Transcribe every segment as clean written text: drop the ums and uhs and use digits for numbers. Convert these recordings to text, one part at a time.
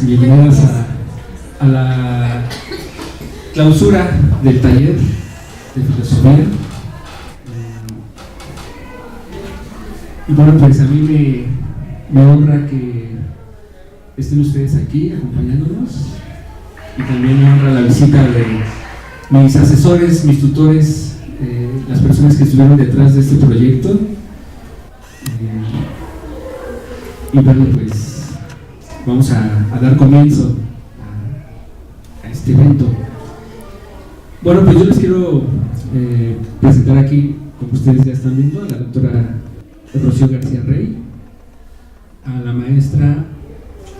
Bienvenidas a la clausura del taller de filosofía. Y bueno, pues a mí me honra que estén ustedes aquí acompañándonos, y también me honra la visita de mis asesores, mis tutores, las personas que estuvieron detrás de este proyecto. Y bueno, pues vamos a dar comienzo a este evento. Bueno, pues yo les quiero presentar aquí, como ustedes ya están viendo, a la doctora Rocío García Rey, a la maestra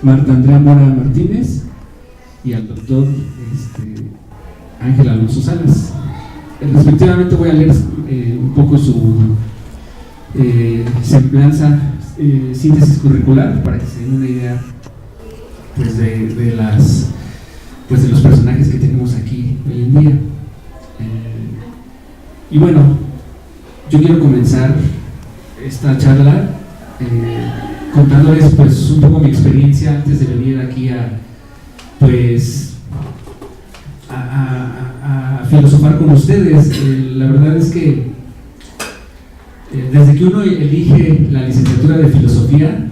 Marta Andrea Mora Martínez y al doctor Ángel Alonso Salas. Respectivamente voy a leer un poco su semblanza, síntesis curricular, para que se den una idea pues de los personajes que tenemos aquí hoy en día. Y bueno, yo quiero comenzar esta charla contándoles pues un poco mi experiencia antes de venir aquí a filosofar con ustedes. La verdad es que desde que uno elige la licenciatura de filosofía,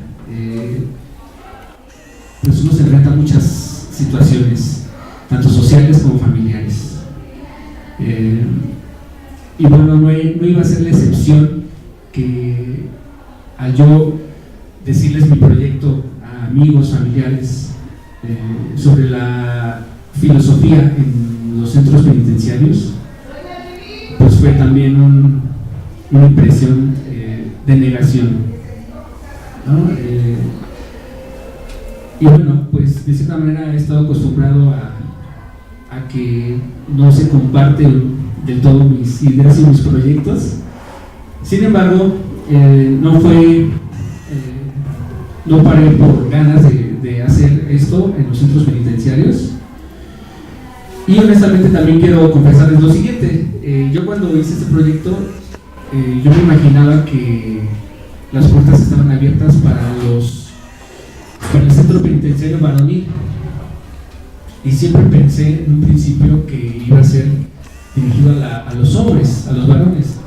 pues uno se enfrenta a muchas situaciones, tanto sociales como familiares. Y bueno, no iba a ser la excepción que al yo decirles mi proyecto a amigos, familiares, sobre la filosofía en los centros penitenciarios, pues fue también una impresión de negación, ¿no? Y bueno, pues de cierta manera he estado acostumbrado a que no se comparten del todo mis ideas y mis proyectos. Sin embargo, no paré por ganas de hacer esto en los centros penitenciarios. Y honestamente también quiero confesarles lo siguiente. Yo cuando hice este proyecto, yo me imaginaba que las puertas estaban abiertas para el centro penitenciario varonil, y siempre pensé en un principio que iba a ser dirigido a los hombres, a los varones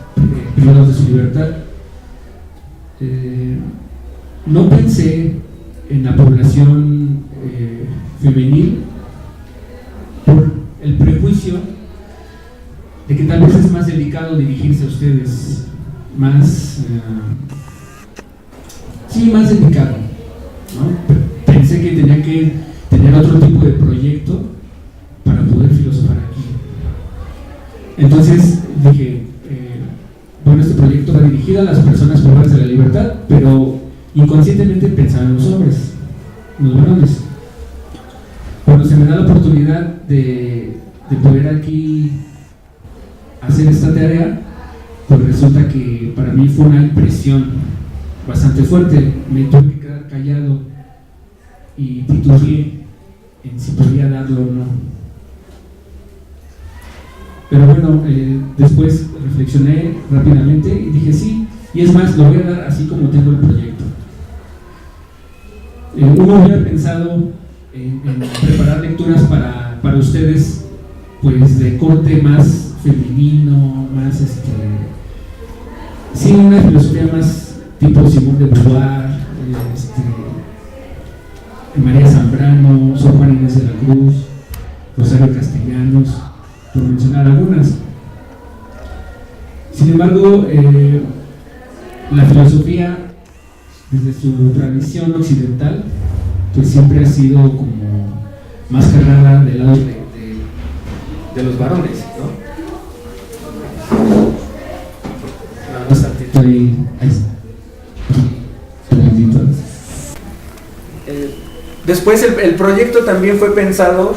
privados de su libertad. No pensé en la población femenil por el prejuicio de que tal vez es más delicado dirigirse a ustedes, más delicado, ¿no? Pensé que tenía que tener otro tipo de proyecto para poder filosofar aquí. Entonces dije, bueno, este proyecto va dirigido a las personas privadas de la libertad, pero inconscientemente pensaba en los hombres, en los varones. Cuando se me da la oportunidad de poder aquí hacer esta tarea, pues resulta que para mí fue una impresión bastante fuerte. Me tuve que quedar callado y titubeé en si podía darlo o no. Pero bueno, después reflexioné rápidamente y dije sí, y es más, lo voy a dar así como tengo el proyecto. Uno hubiera pensado en preparar lecturas para ustedes, pues de corte más femenino, más sí, una filosofía más tipo Simón de Beauvoir, María Zambrano, Sor Juana Inés de la Cruz, Rosario Castellanos, por mencionar algunas. Sin embargo, la filosofía, desde su tradición occidental, pues siempre ha sido como más cargada del lado de los varones, ¿no? Ahí está. Después el proyecto también fue pensado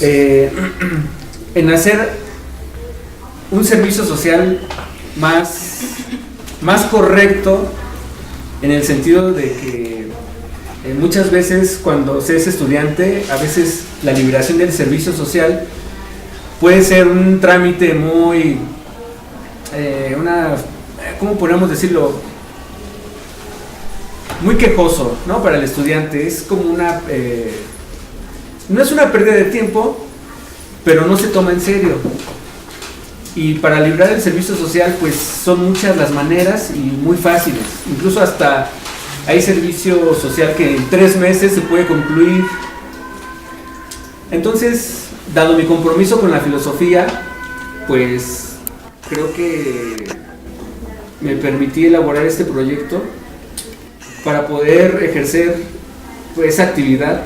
en hacer un servicio social más correcto, en el sentido de que muchas veces cuando se es estudiante, a veces la liberación del servicio social puede ser un trámite muy, ¿cómo podemos decirlo? muy quejoso, ¿no? Para el estudiante, es como una... no es una pérdida de tiempo, pero no se toma en serio. Y para librar el servicio social, pues son muchas las maneras y muy fáciles. Incluso hasta hay servicio social que en 3 meses se puede concluir. Entonces, dado mi compromiso con la filosofía, pues creo que me permití elaborar este proyecto para poder ejercer pues, esa actividad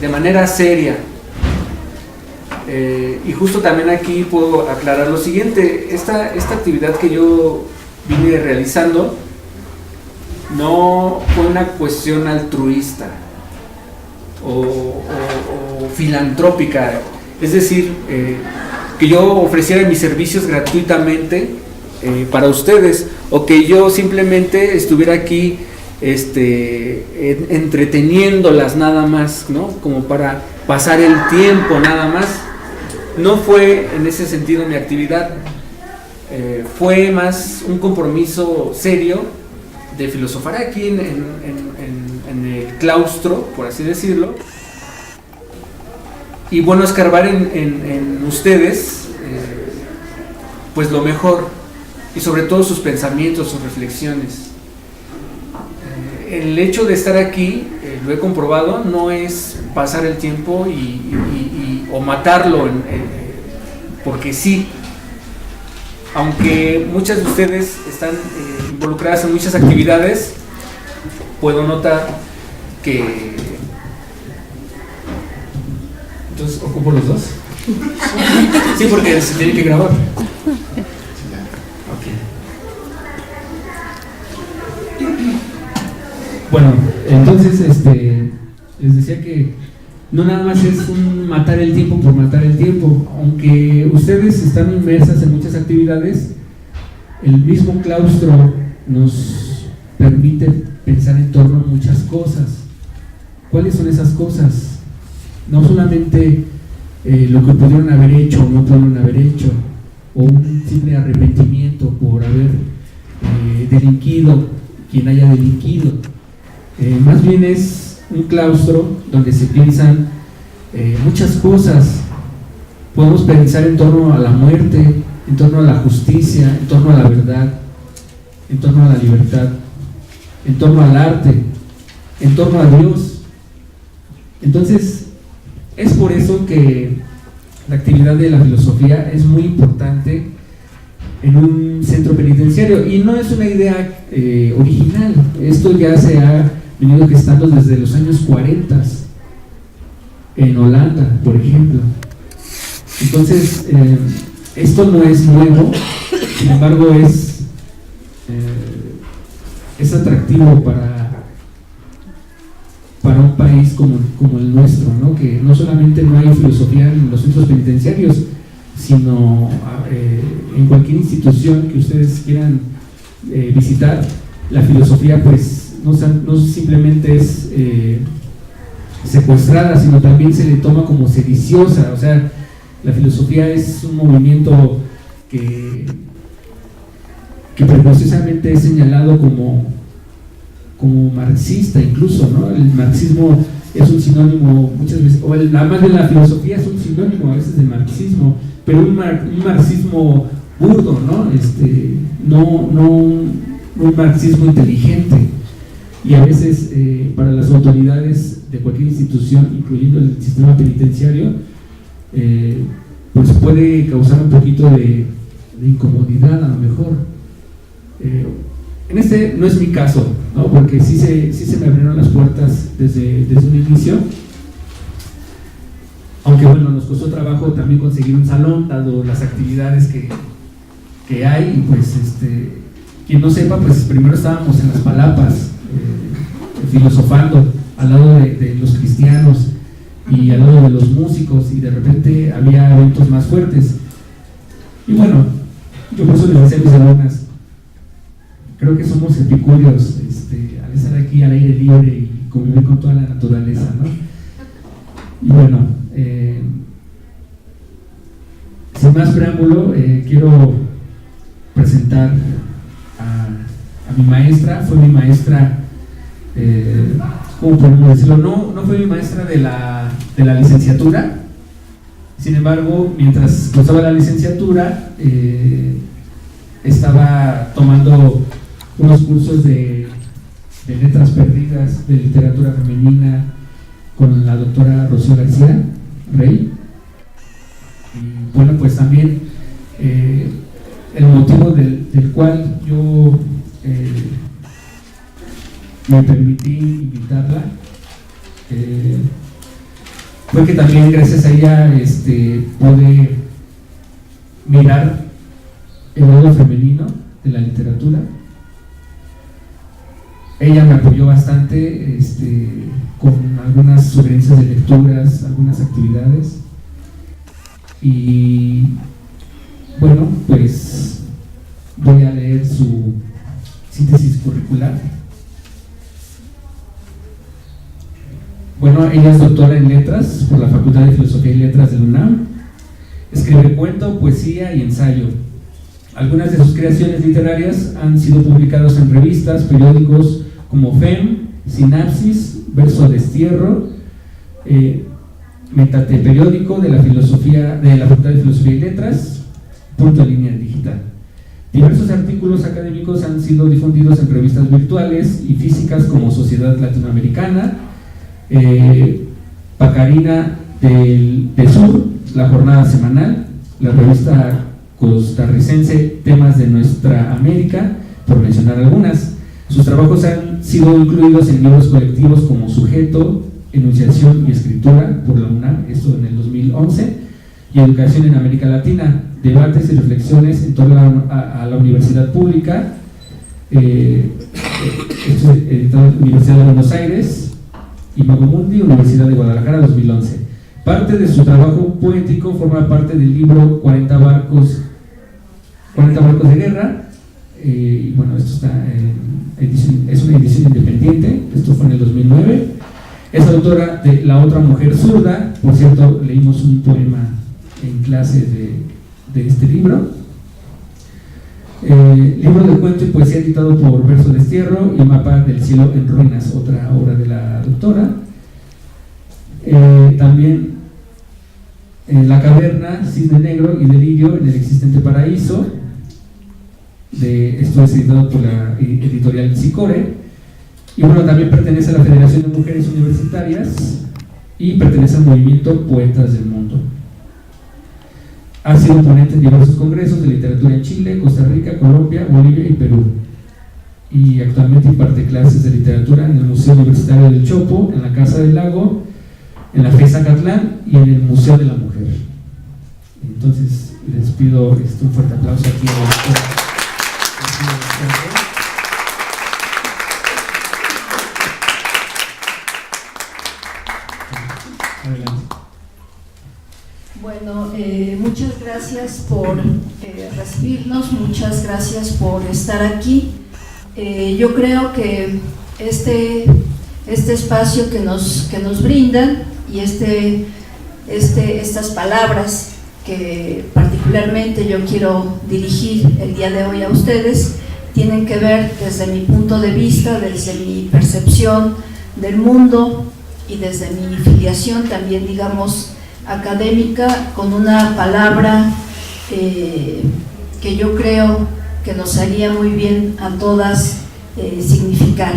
de manera seria. Y justo también aquí puedo aclarar lo siguiente: esta actividad que yo vine realizando no fue una cuestión altruista o filantrópica, es decir, que yo ofreciera mis servicios gratuitamente para ustedes, o que yo simplemente estuviera aquí entreteniéndolas nada más, ¿no? Como para pasar el tiempo nada más. No fue en ese sentido mi actividad, fue más un compromiso serio de filosofar aquí en el claustro, por así decirlo, y bueno, escarbar en ustedes pues lo mejor, y sobre todo sus pensamientos, sus reflexiones. El hecho de estar aquí, lo he comprobado, no es pasar el tiempo o matarlo porque sí. Aunque muchas de ustedes están involucradas en muchas actividades, puedo notar que... Entonces, ¿ocupo los dos? Sí, porque se tiene que grabar. Bueno, entonces les decía que no nada más es un matar el tiempo por matar el tiempo. Aunque ustedes están inmersas en muchas actividades, el mismo claustro nos permite pensar en torno a muchas cosas. ¿Cuáles son esas cosas? No solamente lo que pudieron haber hecho o no pudieron haber hecho, o un simple arrepentimiento por haber delinquido, quien haya delinquido. Más bien es un claustro donde se piensan muchas cosas. Podemos pensar en torno a la muerte, en torno a la justicia, en torno a la verdad, en torno a la libertad, en torno al arte, en torno a Dios. Entonces, es por eso que la actividad de la filosofía es muy importante en un centro penitenciario, y no es una idea original. Esto ya se ha venido gestando desde los años 40 en Holanda, por ejemplo. Entonces, esto no es nuevo, sin embargo es atractivo para un país como el nuestro, ¿no? Que no solamente no hay filosofía en los centros penitenciarios, sino en cualquier institución que ustedes quieran visitar. La filosofía pues no simplemente es secuestrada, sino también se le toma como sediciosa. O sea, la filosofía es un movimiento que precisamente es señalado como marxista incluso, ¿no? El marxismo es un sinónimo muchas veces, o más bien la filosofía es un sinónimo a veces de marxismo, pero un marxismo burdo, ¿no? No un marxismo inteligente. Y a veces para las autoridades de cualquier institución, incluyendo el sistema penitenciario, pues puede causar un poquito de incomodidad a lo mejor. En no es mi caso, ¿no? Porque sí se me abrieron las puertas desde un inicio, aunque bueno, nos costó trabajo también conseguir un salón, dado las actividades que hay. Y pues quien no sepa, pues primero estábamos en las palapas, filosofando al lado de los cristianos y al lado de los músicos, y de repente había eventos más fuertes. Y bueno, yo por eso les decía a mis alumnas, creo que somos epicúreos al estar aquí al aire libre y convivir con toda la naturaleza, ¿no? Y bueno, sin más preámbulo, quiero presentar a mi maestra. Fue mi maestra ¿cómo podemos decirlo? No fue mi maestra de la licenciatura. Sin embargo, mientras cursaba la licenciatura, estaba tomando unos cursos de letras perdidas, de literatura femenina, con la doctora Rocío García Rey. Y bueno, pues también el motivo del cual yo me permití invitarla fue que también gracias a ella pude mirar el lado femenino de la literatura. Ella me apoyó bastante con algunas sugerencias de lecturas, algunas actividades, y bueno, pues voy a leer su síntesis curricular. Bueno, ella es doctora en letras por la Facultad de Filosofía y Letras de la UNAM. Escribe cuento, poesía y ensayo. Algunas de sus creaciones literarias han sido publicadas en revistas, periódicos como FEM, Sinapsis, Verso Destierro, Metate Periódico de la Facultad de Filosofía y Letras, Punto en Línea Digital. Diversos artículos académicos han sido difundidos en revistas virtuales y físicas como Sociedad Latinoamericana, Pacarina del Sur, La Jornada Semanal, la revista costarricense Temas de Nuestra América, por mencionar algunas. Sus trabajos han sido incluidos en libros colectivos como Sujeto, Enunciación y Escritura por la UNAM, esto en el 2011, y Educación en América Latina, debates y reflexiones en torno a la universidad pública, esto es editado en la Universidad de Buenos Aires, y Mago Mundi, Universidad de Guadalajara, 2011. Parte de su trabajo poético forma parte del libro 40 barcos de guerra, y bueno, esto está es una edición independiente, esto fue en el 2009. Es autora de La Otra Mujer Zurda, por cierto, leímos un poema en clase de este libro. Libro de cuento y poesía editado por Verso Destierro y Mapa del Cielo en Ruinas, otra obra de la doctora. También La Caverna, Cisne Negro y Delirio en el Existente Paraíso, esto es editado por la editorial Sicore. Y bueno, también pertenece a la Federación de Mujeres Universitarias y pertenece al movimiento Poetas del Mundo. Ha sido ponente en diversos congresos de literatura en Chile, Costa Rica, Colombia, Bolivia y Perú. Y actualmente imparte clases de literatura en el Museo Universitario del Chopo, en la Casa del Lago, en la FES Zacatlán y en el Museo de la Mujer. Entonces les pido un fuerte aplauso aquí a la doctora. Bueno, muchas gracias por recibirnos, muchas gracias por estar aquí. Yo creo que este espacio que nos brindan y estas palabras que particularmente yo quiero dirigir el día de hoy a ustedes tienen que ver desde mi punto de vista, desde mi percepción del mundo y desde mi filiación también, digamos, académica, con una palabra que yo creo que nos haría muy bien a todas significar.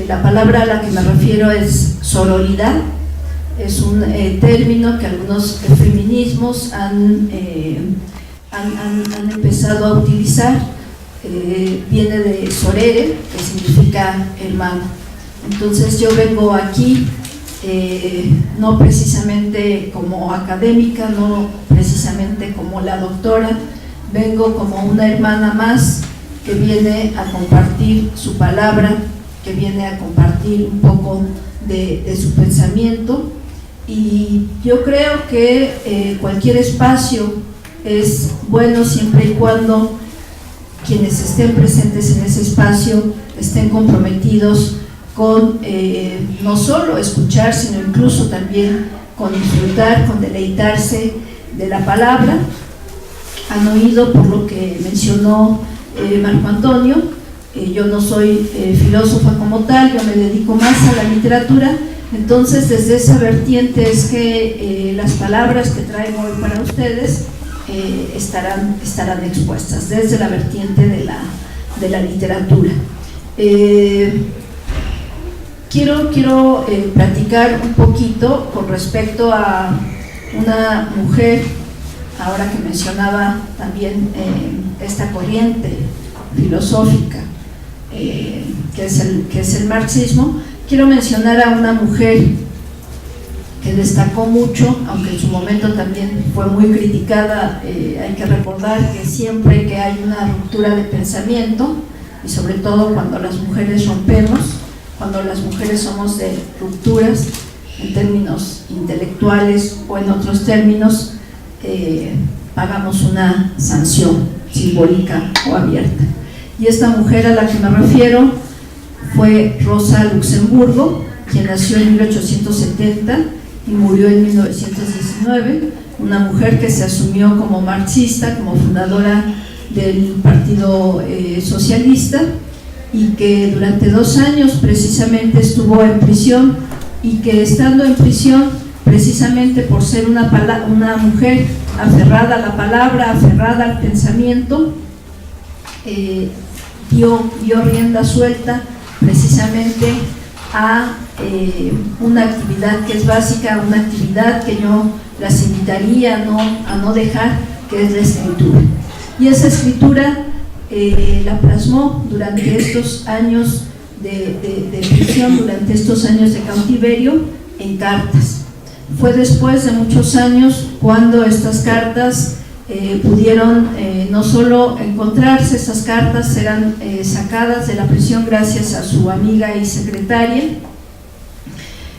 La palabra a la que me refiero es sororidad. Es un término que algunos feminismos han empezado a utilizar. Viene de sorere, que significa hermano. Entonces yo vengo aquí no precisamente como académica, no precisamente como la doctora, vengo como una hermana más que viene a compartir su palabra, que viene a compartir un poco de su pensamiento. Y yo creo que cualquier espacio es bueno siempre y cuando quienes estén presentes en ese espacio estén comprometidos con no solo escuchar, sino incluso también con disfrutar, con deleitarse de la palabra. Han oído, por lo que mencionó Marco Antonio, yo no soy filósofa como tal, yo me dedico más a la literatura. Entonces, desde esa vertiente es que las palabras que traigo hoy para ustedes estarán expuestas, desde la vertiente de la literatura. Quiero platicar un poquito con respecto a una mujer, ahora que mencionaba también esta corriente filosófica que es el marxismo. Quiero mencionar a una mujer que destacó mucho, aunque en su momento también fue muy criticada. Hay que recordar que siempre que hay una ruptura de pensamiento, y sobre todo cuando las mujeres rompemos, cuando las mujeres somos de rupturas en términos intelectuales o en otros términos, pagamos una sanción simbólica o abierta. Y esta mujer a la que me refiero fue Rosa Luxemburgo, quien nació en 1870 y murió en 1919, una mujer que se asumió como marxista, como fundadora del Partido Socialista, y que durante 2 años precisamente estuvo en prisión, y que estando en prisión, precisamente por ser una mujer aferrada a la palabra, aferrada al pensamiento, dio rienda suelta precisamente a una actividad que es básica, una actividad que yo las invitaría a no dejar, que es la escritura. Y esa escritura la plasmó durante estos años de prisión, durante estos años de cautiverio, en cartas. Fue después de muchos años cuando estas cartas pudieron no solo encontrarse, esas cartas eran sacadas de la prisión gracias a su amiga y secretaria,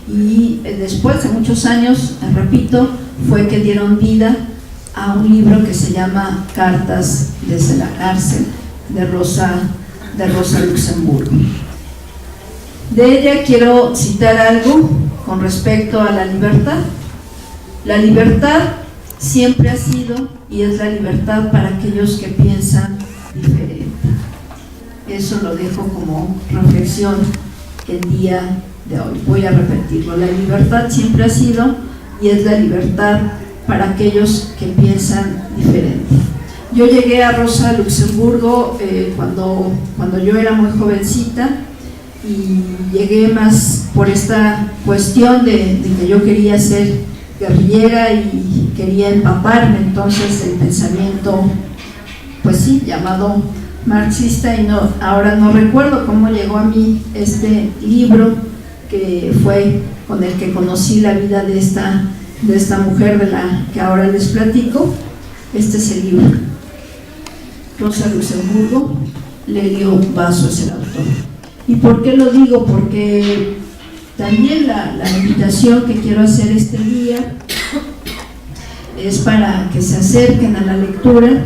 y después de muchos años, repito, fue que dieron vida a un libro que se llama Cartas desde la cárcel, de Rosa Luxemburgo. De ella quiero citar algo con respecto a la libertad. La libertad siempre ha sido y es la libertad para aquellos que piensan diferente. Eso lo dejo como reflexión el día de hoy. Voy a repetirlo: la libertad siempre ha sido y es la libertad para aquellos que piensan diferente. Yo llegué a Rosa Luxemburgo cuando yo era muy jovencita, y llegué más por esta cuestión de que yo quería ser guerrillera y quería empaparme entonces del pensamiento, pues sí, llamado marxista. Y ahora no recuerdo cómo llegó a mí este libro, que fue con el que conocí la vida de esta mujer de la que ahora les platico. Este es el libro. Rosa Luxemburgo, Lelio Basso es el autor. ¿Y por qué lo digo? Porque también la invitación que quiero hacer este día es para que se acerquen a la lectura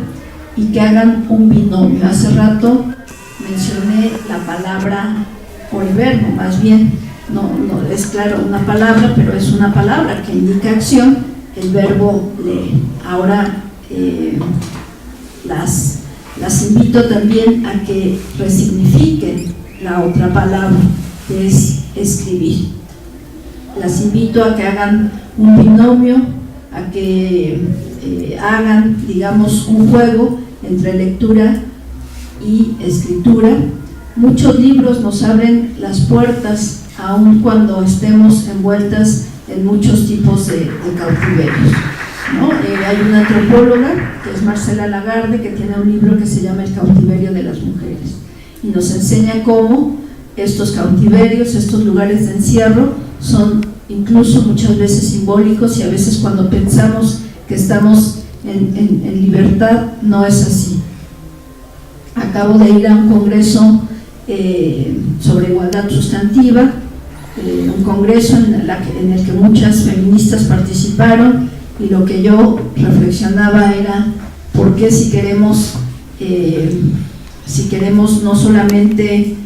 y que hagan un binomio. Hace rato mencioné la palabra, o el verbo más bien, no es claro una palabra, pero es una palabra que indica acción, el verbo leer. Ahora las invito también a que resignifiquen la otra palabra, que es escribir. Las invito a que hagan un binomio, a que hagan, digamos, un juego entre lectura y escritura. Muchos libros nos abren las puertas, aun cuando estemos envueltas en muchos tipos de cautiverios, ¿no? Hay una antropóloga, que es Marcela Lagarde, que tiene un libro que se llama El cautiverio de las mujeres, y nos enseña cómo estos cautiverios, estos lugares de encierro, son incluso muchas veces simbólicos, y a veces cuando pensamos que estamos en libertad, no es así. Acabo de ir a un congreso sobre igualdad sustantiva, un congreso en el que muchas feministas participaron, y lo que yo reflexionaba era por qué si queremos no solamente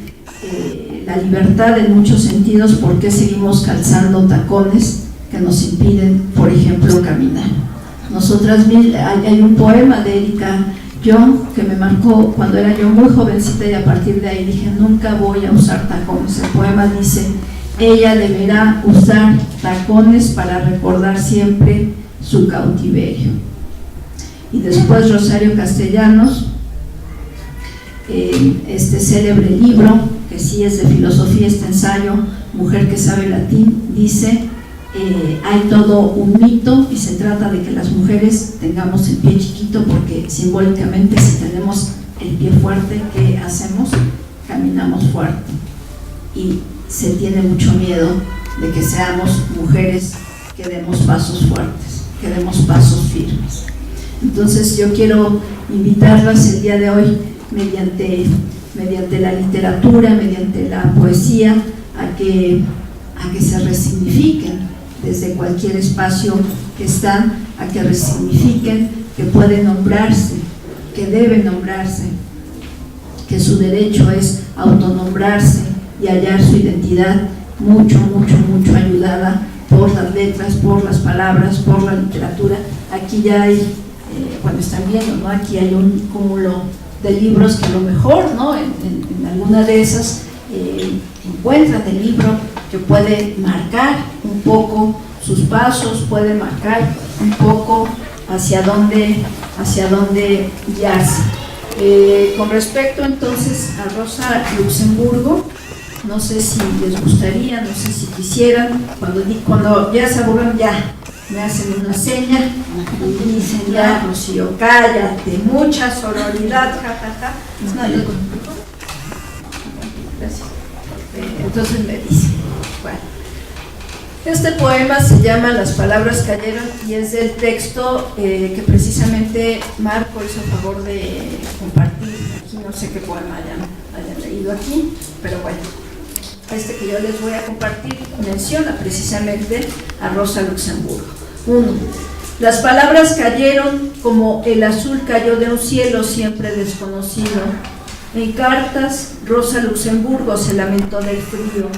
la libertad en muchos sentidos, por qué seguimos calzando tacones que nos impiden, por ejemplo, caminar. Nosotras, hay un poema de Erika yo, que me marcó cuando era yo muy jovencita, y a partir de ahí dije, nunca voy a usar tacones. El poema dice: ella deberá usar tacones para recordar siempre su cautiverio. Y después Rosario Castellanos, este célebre libro, que sí es de filosofía, este ensayo, Mujer que sabe latín, dice: hay todo un mito y se trata de que las mujeres tengamos el pie chiquito, porque simbólicamente, si tenemos el pie fuerte, ¿qué hacemos? Caminamos fuerte, y se tiene mucho miedo de que seamos mujeres que demos pasos fuertes, que demos pasos firmes. Entonces yo quiero invitarlas el día de hoy, mediante la literatura, mediante la poesía, a que se resignifiquen desde cualquier espacio que están, a que resignifiquen que pueden nombrarse, que deben nombrarse, que su derecho es autonombrarse y hallar su identidad mucho, mucho, mucho ayudada por las letras, por las palabras, por la literatura. Aquí ya hay, cuando están viendo, ¿no? Aquí hay un cúmulo de libros que a lo mejor, ¿no? en alguna de esas encuentran el libro que puede marcar un poco sus pasos, puede marcar un poco hacia dónde guiarse. Con respecto entonces a Rosa Luxemburgo, no sé si les gustaría, no sé si quisieran, cuando ya se aburren, ya me hacen una seña y dicen: ya, Rocío, cállate, mucha sororidad, jajaja. No, gracias. Entonces me dicen, bueno, este poema se llama Las palabras cayeron, y es del texto que precisamente Marco hizo el favor de compartir. Aquí no sé qué poema hayan leído aquí, pero bueno, este que yo les voy a compartir menciona precisamente a Rosa Luxemburgo. 1. Las palabras cayeron como el azul cayó de un cielo siempre desconocido. En cartas, Rosa Luxemburgo se lamentó del frío.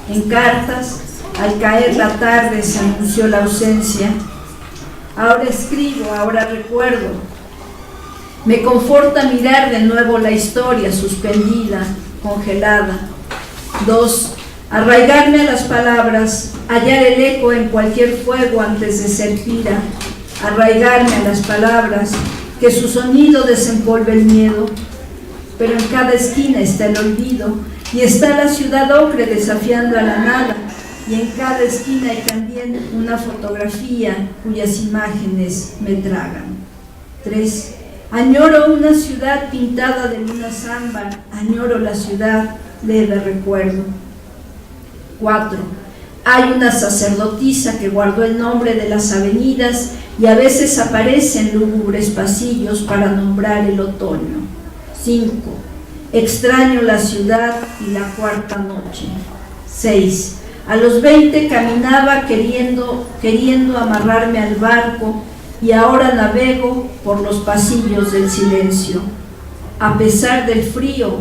En cartas, al caer la tarde se anunció la ausencia. Ahora escribo, ahora recuerdo. Me conforta mirar de nuevo la historia suspendida, congelada. 2. Arraigarme a las palabras, hallar el eco en cualquier fuego antes de ser pira. Arraigarme a las palabras, que su sonido desempolve el miedo. Pero en cada esquina está el olvido, y está la ciudad ocre desafiando a la nada, y en cada esquina hay también una fotografía cuyas imágenes me tragan. 3. Añoro una ciudad pintada de lunas ámbar, añoro la ciudad leve recuerdo. 4. Hay una sacerdotisa que guardó el nombre de las avenidas y a veces aparece en lúgubres pasillos para nombrar el otoño. 5. Extraño la ciudad y la cuarta noche. 6. A los 20 caminaba queriendo amarrarme al barco, y ahora navego por los pasillos del silencio. A pesar del frío,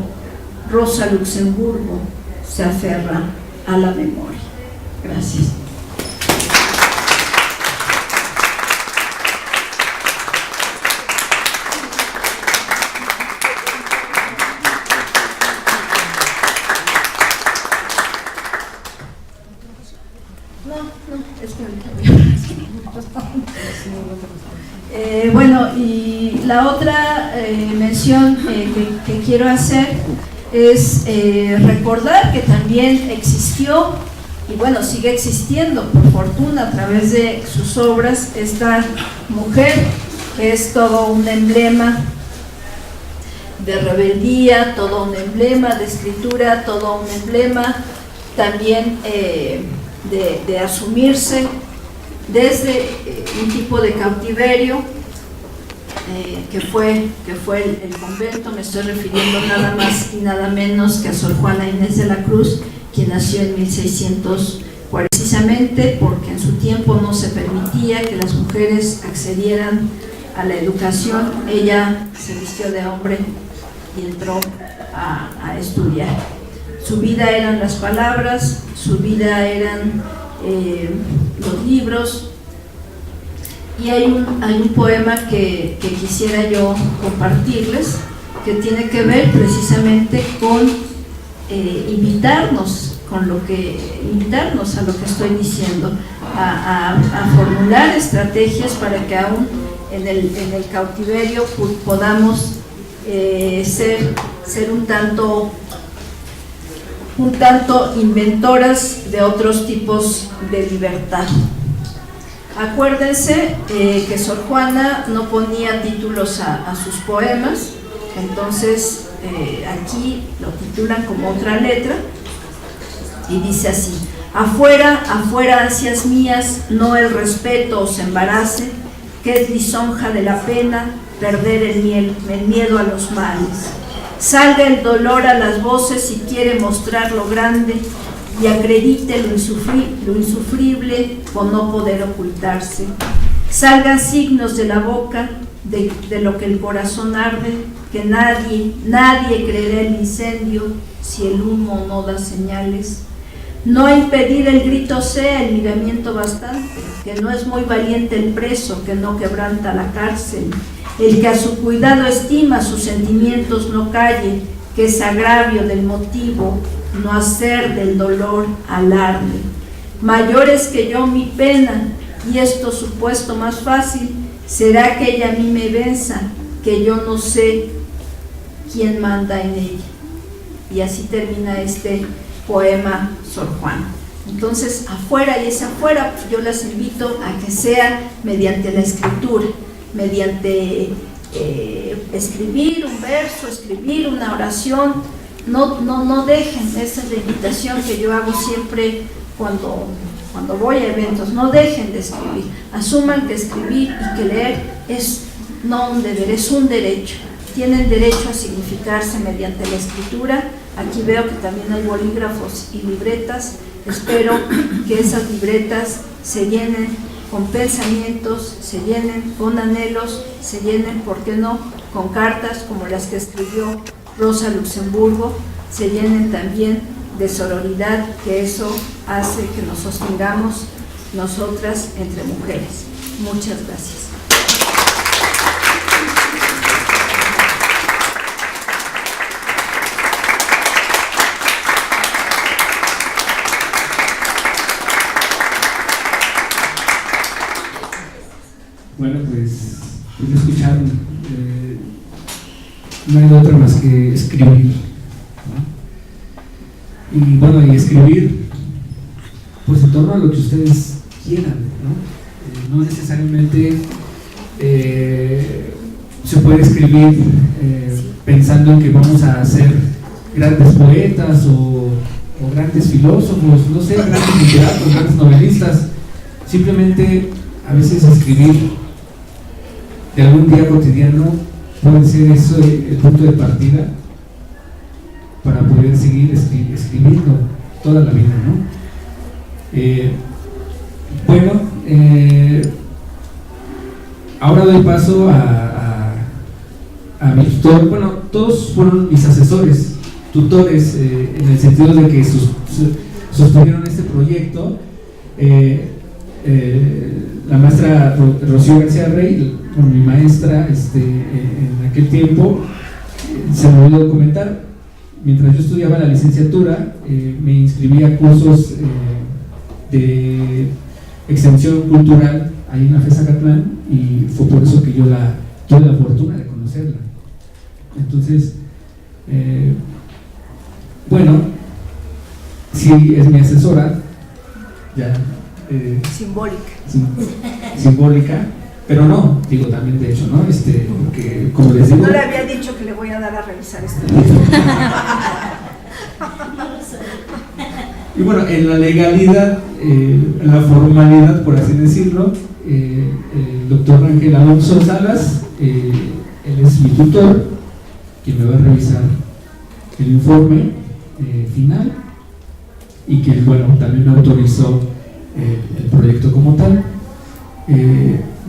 Rosa Luxemburgo se aferra a la memoria. Gracias. Bueno, y la otra mención que quiero hacer es recordar que también existió, y bueno, sigue existiendo por fortuna a través de sus obras, esta mujer que es todo un emblema de rebeldía, todo un emblema de escritura, todo un emblema también de asumirse desde un tipo de cautiverio que fue el convento. Me estoy refiriendo nada más y nada menos que a Sor Juana Inés de la Cruz, quien nació en 1640, precisamente porque en su tiempo no se permitía que las mujeres accedieran a la educación. Ella se vistió de hombre y entró a estudiar. Su vida eran las palabras, su vida eran los libros, y hay un poema que quisiera yo compartirles, que tiene que ver precisamente con invitarnos a lo que estoy diciendo, a formular estrategias para que aún en el cautiverio podamos ser un tanto inventoras de otros tipos de libertad. Acuérdense que Sor Juana no ponía títulos a sus poemas, entonces aquí lo titulan como otra letra y dice así: afuera, afuera, ansias mías, no el respeto os embarace, que es lisonja de la pena perder el miedo a los males. Salga el dolor a las voces si quiere mostrar lo grande y acredite lo insufrible con no poder ocultarse. Salgan signos de la boca de lo que el corazón arde, que nadie creerá el incendio si el humo no da señales. No impedir el grito sea el miramiento bastante, que no es muy valiente el preso que no quebranta la cárcel. El que a su cuidado estima sus sentimientos no calle, que es agravio del motivo, no hacer del dolor alarde. Mayor es que yo mi pena, y esto supuesto más fácil, será que ella a mí me venza, que yo no sé quién manda en ella. Y así termina este poema Sor Juana. Entonces, afuera, y ese afuera, yo las invito a que sea mediante la escritura, mediante escribir un verso, escribir una oración. No dejen, esa es la invitación que yo hago siempre cuando voy a eventos, no dejen de escribir, asuman que escribir y que leer es no un deber, es un derecho. Tienen derecho a significarse mediante la escritura. Aquí veo que también hay bolígrafos y libretas. Espero que esas libretas se llenen con pensamientos, se llenen con anhelos, se llenen, ¿por qué no?, con cartas como las que escribió Rosa Luxemburgo, se llenen también de sororidad, que eso hace que nos sostengamos nosotras entre mujeres. Muchas gracias. Bueno, pues escucharon, no hay otra más que escribir, ¿no? Y bueno, y escribir pues en torno a lo que ustedes quieran, ¿no? No necesariamente se puede escribir pensando en que vamos a ser grandes poetas o grandes filósofos, no sé, grandes literatos, grandes novelistas. Simplemente a veces escribir de algún día cotidiano puede ser eso el punto de partida para poder seguir escribiendo toda la vida, ¿no? Bueno, ahora doy paso a mi tutor. Bueno, todos fueron mis asesores, tutores, en el sentido de que sostuvieron este proyecto. La maestra Rocío García Rey, mi maestra en aquel tiempo, se me olvidó comentar, mientras yo estudiaba la licenciatura, me inscribí a cursos de extensión cultural ahí en la FES Zacatlán, y fue por eso que yo tuve la fortuna de conocerla. Entonces, bueno, sí es mi asesora, ya. Simbólica, pero no, digo también de hecho, ¿no? Porque, como les digo, no le había dicho que le voy a dar a revisar esto. Y bueno, en la legalidad, en la formalidad, por así decirlo, el doctor Ángel Alonso Salas, él es mi tutor, quien me va a revisar el informe final, y que, bueno, también me autorizó el proyecto como tal.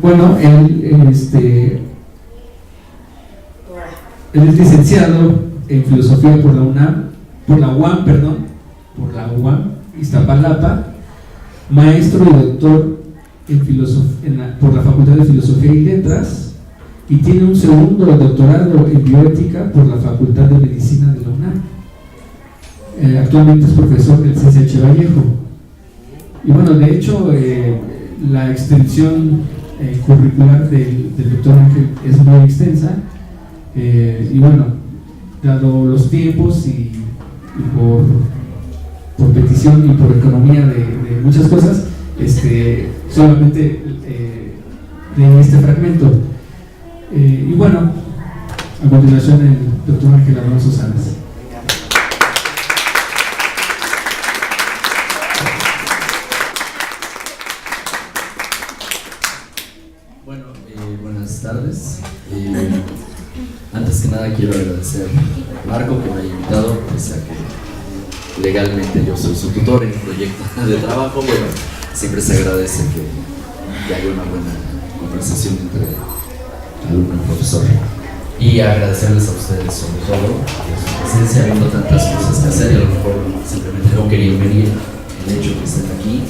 Bueno, él es licenciado en filosofía por la UAM, Iztapalapa, maestro y doctor por la Facultad de Filosofía y Letras, y tiene un segundo doctorado en bioética por la Facultad de Medicina de la UNAM. Actualmente es profesor del CCH Vallejo. Y bueno, de hecho, la extensión curricular del doctor Ángel es muy extensa, y bueno, dado los tiempos y por petición y por economía de muchas cosas, solamente de este fragmento. Y bueno, a continuación el doctor Ángel Alonso Salas. Bueno, buenas tardes. Antes que nada quiero agradecer a Marco que me haya invitado, pese a que legalmente yo soy su tutor en un proyecto de trabajo. Bueno, siempre se agradece que haya una buena conversación entre alumno y profesor. Y agradecerles a ustedes sobre todo por su presencia, habiendo tantas cosas que hacer y a lo mejor simplemente no querían venir. El hecho de que estén aquí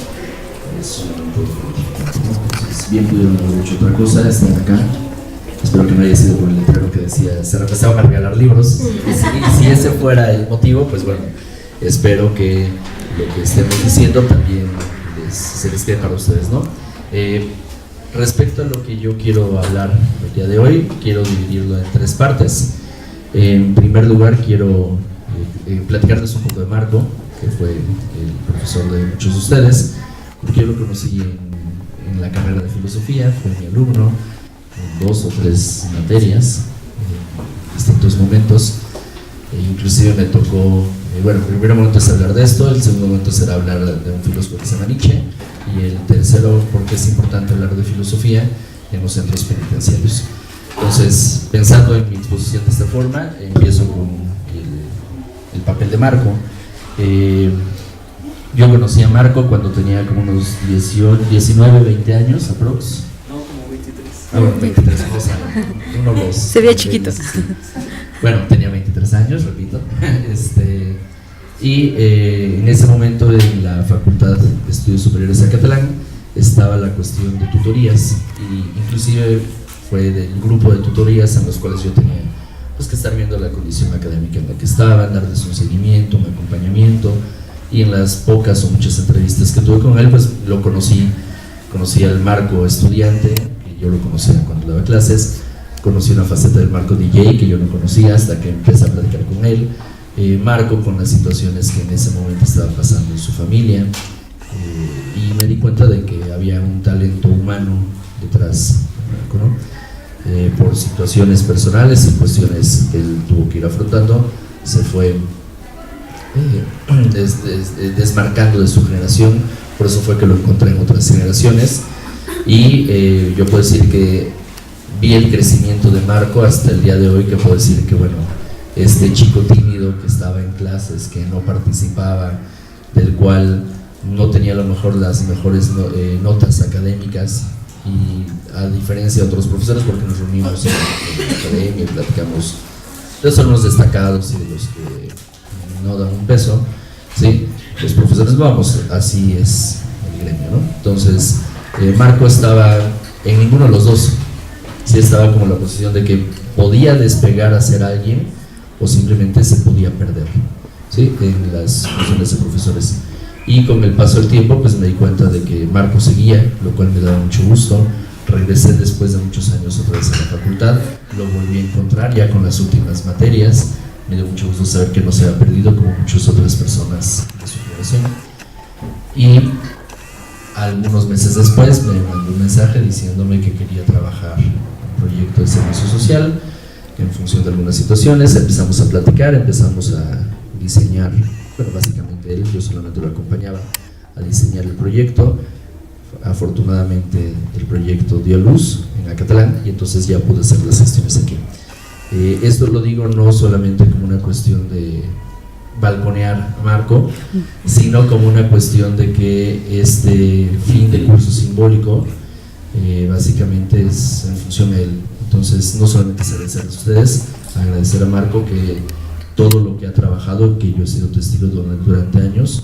es un punto político. Entonces, bien pudieron haber hecho otra cosa, están acá. Espero que no haya sido por el letrero que decía se empezaron a regalar libros. Y si ese fuera el motivo, pues bueno, espero que lo que estemos diciendo también se les quede para ustedes, ¿no? Respecto a lo que yo quiero hablar el día de hoy, quiero dividirlo en tres partes. En primer lugar, quiero platicarles un poco de Marco, que fue el profesor de muchos de ustedes, porque yo lo conocí en la carrera de filosofía, fue mi alumno en 2 o 3 materias, en distintos momentos. Inclusive me tocó, bueno, el primer momento es hablar de esto, el segundo momento será hablar de un filósofo que se llama Nietzsche, y el tercero, porque es importante hablar de filosofía en los centros penitenciarios. Entonces, pensando en mi exposición de esta forma, empiezo con el papel de Marco. Yo conocí a Marco cuando tenía como unos 19, 20 años, aprox. No, como 23. Ah, bueno, 23, o sea, uno los... Se veía chiquito. Bueno, tenía 23 años, repito. Y en ese momento en la Facultad de Estudios Superiores de Acatlán estaba la cuestión de tutorías, y inclusive fue del grupo de tutorías en los cuales yo tenía pues que estar viendo la condición académica en la que estaban, darles un seguimiento, un acompañamiento, y en las pocas o muchas entrevistas que tuve con él, pues lo conocí al Marco estudiante, que yo lo conocía cuando daba clases, conocí una faceta del Marco DJ que yo no conocía hasta que empecé a platicar con él. Marco con las situaciones que en ese momento estaban pasando en su familia, y me di cuenta de que había un talento humano detrás de Marco, ¿no? Por situaciones personales y cuestiones que él tuvo que ir afrontando, se fue desmarcando de su generación. Por eso fue que lo encontré en otras generaciones, y yo puedo decir que vi el crecimiento de Marco hasta el día de hoy, que puedo decir que bueno, este chico tímido que estaba en clases, que no participaba, del cual no tenía a lo mejor las mejores notas académicas, y a diferencia de otros profesores, porque nos reunimos en la academia y platicamos de los alumnos destacados y de los que no dan un peso, ¿sí? Los profesores vamos, así es el gremio, ¿no? Entonces, Marco estaba en ninguno de los dos. Sí, estaba como en la posición de que podía despegar a ser alguien o simplemente se podía perder, ¿sí? En las funciones de profesores. Y con el paso del tiempo pues me di cuenta de que Marco seguía, lo cual me daba mucho gusto. Regresé después de muchos años otra vez a la facultad, lo volví a encontrar ya con las últimas materias. Me dio mucho gusto saber que no se había perdido como muchas otras personas de su generación. Y algunos meses después me mandó un mensaje diciéndome que quería trabajar en un proyecto de servicio social en función de algunas situaciones. Empezamos a platicar, empezamos a diseñar, bueno, básicamente él, yo solamente lo acompañaba a diseñar el proyecto. Afortunadamente el proyecto dio luz en Acatlán y entonces ya pude hacer las gestiones aquí. Esto lo digo no solamente como una cuestión de balconear a Marco, sino como una cuestión de que este fin de curso simbólico básicamente es en función de él. Entonces no solamente es agradecerles a ustedes, agradecer a Marco que todo lo que ha trabajado, que yo he sido testigo durante años,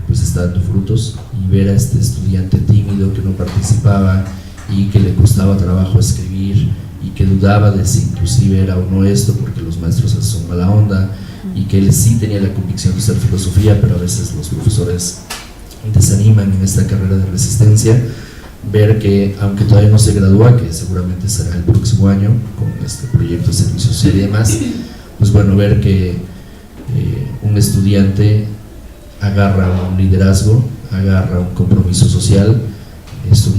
pues está dando frutos, y ver a este estudiante tímido que no participaba y que le costaba trabajo escribir y que dudaba de si inclusive era o no esto, porque los maestros son mala onda, y que él sí tenía la convicción de hacer filosofía, pero a veces los profesores desaniman en esta carrera de resistencia. Ver que, aunque todavía no se gradúa, que seguramente será el próximo año con este proyecto de servicio social y demás, pues bueno, ver que un estudiante agarra un liderazgo, agarra un compromiso social, eso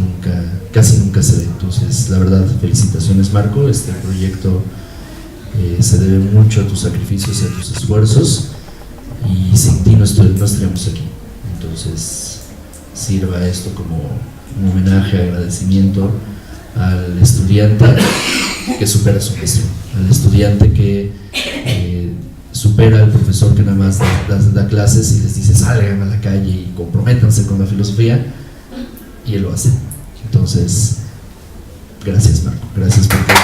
casi nunca se ve. Entonces, la verdad, felicitaciones, Marco. Este proyecto se debe mucho a tus sacrificios y a tus esfuerzos, y sin ti no estaríamos aquí. Entonces, sirva esto como un homenaje, agradecimiento al estudiante que supera su gestión, al estudiante que supera al profesor que nada más da clases y les dice salgan a la calle y comprométanse con la filosofía, y él lo hace. Entonces, gracias, Marco, gracias por todo.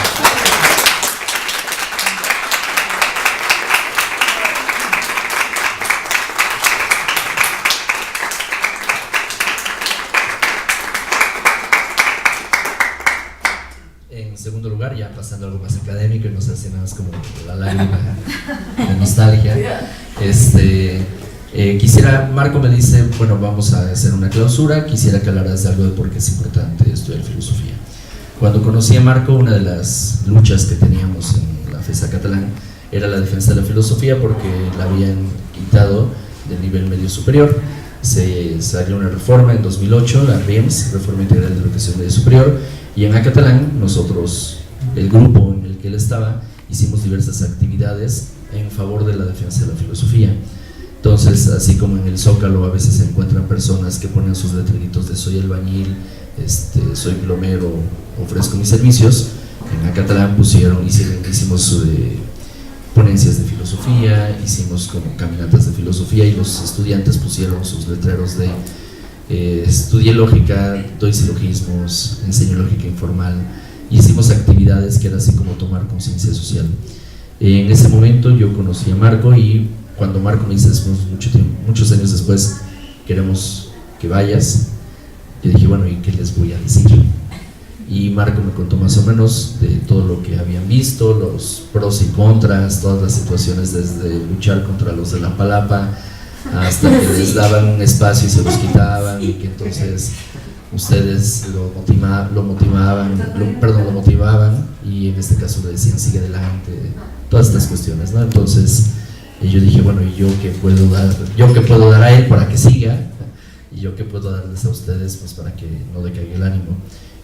En segundo lugar, ya pasando a algo más académico y no sé si nada más como la lágrima de nostalgia, quisiera, Marco me dice, bueno, vamos a hacer una clausura, quisiera que hablaras de algo de por qué es importante estudiar filosofía. Cuando conocí a Marco, una de las luchas que teníamos en la FESA Catalán era la defensa de la filosofía, porque la habían quitado del nivel medio superior. Se salió una reforma en 2008, la RIEMS, Reforma Integral de Educación Media Superior, y en Acatlán nosotros, el grupo en el que él estaba, hicimos diversas actividades en favor de la defensa de la filosofía. Entonces, así como en el Zócalo a veces se encuentran personas que ponen sus letreritos de soy albañil, soy plomero, ofrezco mis servicios, en Acatlán hicimos ponencias de filosofía, hicimos como caminatas de filosofía, y los estudiantes pusieron sus letreros de estudié lógica, doy silogismos, enseño lógica informal, y hicimos actividades que era así como tomar conciencia social. En ese momento yo conocí a Marco, y cuando Marco me dice muchos años después, queremos que vayas, yo dije, bueno, ¿y qué les voy a decir? Y Marco me contó más o menos de todo lo que habían visto, los pros y contras, todas las situaciones, desde luchar contra los de la palapa hasta que les daban un espacio y se los quitaban, y que entonces ustedes lo motivaban, y en este caso le decían sigue adelante, todas estas cuestiones, ¿no? Entonces yo dije, bueno, ¿y yo qué puedo dar a él para que siga? ¿Y yo qué puedo darles a ustedes, pues, para que no decaiga el ánimo?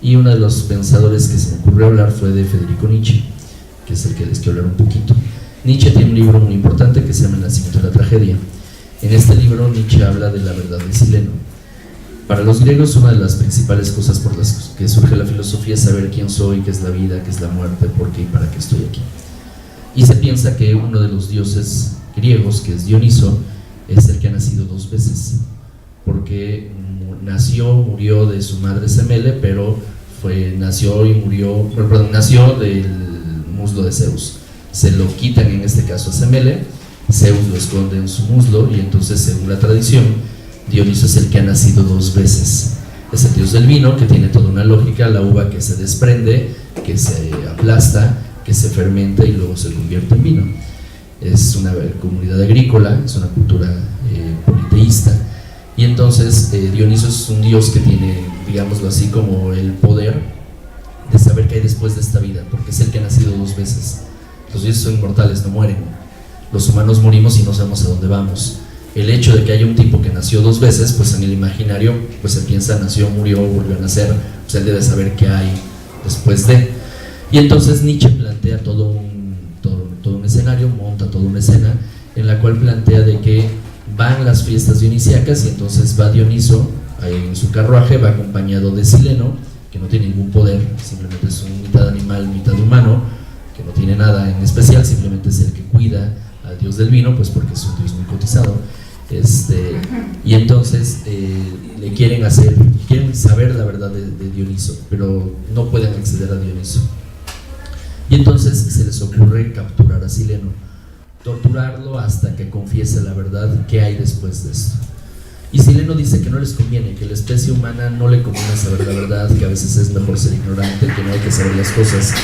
Y uno de los pensadores que se me ocurrió hablar fue de Federico Nietzsche, que es el que les quiero hablar un poquito. Nietzsche tiene un libro muy importante que se llama El nacimiento de la tragedia. En este libro Nietzsche habla de la verdad de Sileno. Para los griegos, una de las principales cosas por las que surge la filosofía es saber quién soy, qué es la vida, qué es la muerte, por qué y para qué estoy aquí. Y se piensa que uno de los dioses griegos, que es Dioniso, es el que ha nacido dos veces, porque murió de su madre Semele, pero nació del muslo de Zeus. Se lo quitan en este caso a Semele, Zeus lo esconde en su muslo, y entonces, según la tradición, Dioniso es el que ha nacido dos veces. Es el dios del vino, que tiene toda una lógica, la uva que se desprende, que se aplasta, que se fermenta y luego se convierte en vino. Es una comunidad agrícola, es una cultura politeísta, y entonces Dioniso es un dios que tiene, digámoslo así, como el poder de saber qué hay después de esta vida, porque es el que ha nacido dos veces. Los dioses son inmortales, no mueren. Los humanos morimos y no sabemos a dónde vamos. El hecho de que haya un tipo que nació dos veces, pues en el imaginario, pues se piensa nació, murió, volvió a nacer, pues él debe saber qué hay después de. Y entonces Nietzsche plantea todo un escenario, monta toda una escena en la cual plantea de que van las fiestas dionisíacas, y entonces va Dioniso en su carruaje, va acompañado de Sileno, que no tiene ningún poder, simplemente es un mitad animal, mitad humano, que no tiene nada en especial, simplemente es el que cuida al dios del vino, pues porque es un dios muy cotizado. Y entonces quieren saber la verdad de Dioniso, pero no pueden acceder a Dioniso. Y entonces se les ocurre capturar a Sileno, torturarlo hasta que confiese la verdad, qué hay después de esto. Y Sileno dice que no les conviene, que a la especie humana no le conviene saber la verdad, que a veces es mejor ser ignorante, que no hay que saber las cosas.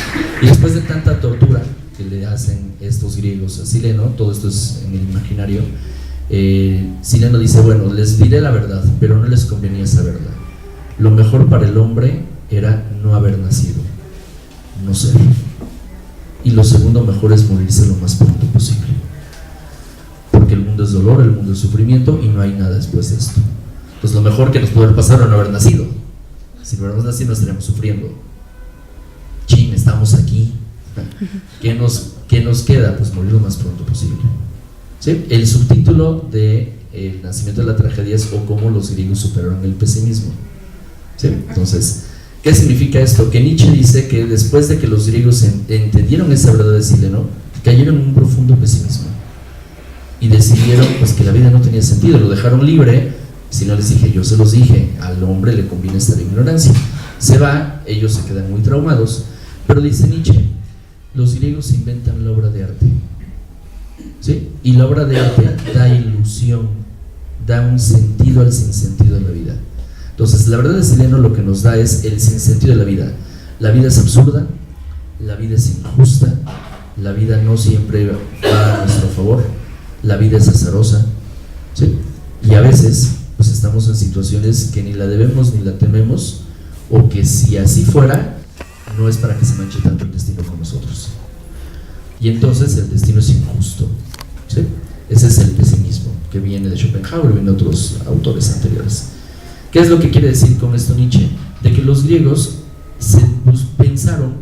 Y después de tanta tortura que le hacen estos griegos a Sileno, todo esto es en el imaginario, Sileno dice, bueno, les diré la verdad, pero no les convenía saberla. Lo mejor para el hombre era no haber nacido, no ser. Y lo segundo mejor es morirse lo más pronto posible. Porque el mundo es dolor, el mundo es sufrimiento y no hay nada después de esto. Pues lo mejor que nos puede haber pasado era no haber nacido. Si no hubiéramos nacido, no estaríamos sufriendo. Chin, estamos aquí. ¿Qué nos queda? Pues morir lo más pronto posible. ¿Sí? El subtítulo de El nacimiento de la tragedia es O cómo los griegos superaron el pesimismo. ¿Sí? Entonces, ¿qué significa esto? Que Nietzsche dice que después de que los griegos entendieron esa verdad de Sileno, cayeron en un profundo pesimismo y decidieron pues que la vida no tenía sentido, lo dejaron libre. Si no les dije, yo se los dije, al hombre le conviene estar en ignorancia. Se va, ellos se quedan muy traumados, pero dice Nietzsche, los griegos inventan la obra de arte, ¿sí? Y la obra de arte da ilusión, da un sentido al sinsentido de la vida. Entonces la verdad de Sileno lo que nos da es el sinsentido de la vida. La vida es absurda, la vida es injusta, la vida no siempre va a nuestro favor, la vida es azarosa, ¿sí? Y a veces pues estamos en situaciones que ni la debemos ni la tememos, o que si así fuera no es para que se manche tanto el destino con nosotros, y entonces el destino es injusto, ¿sí? Ese es el pesimismo que viene de Schopenhauer y viene de otros autores anteriores. ¿Qué es lo que quiere decir con esto Nietzsche? De que los griegos pensaron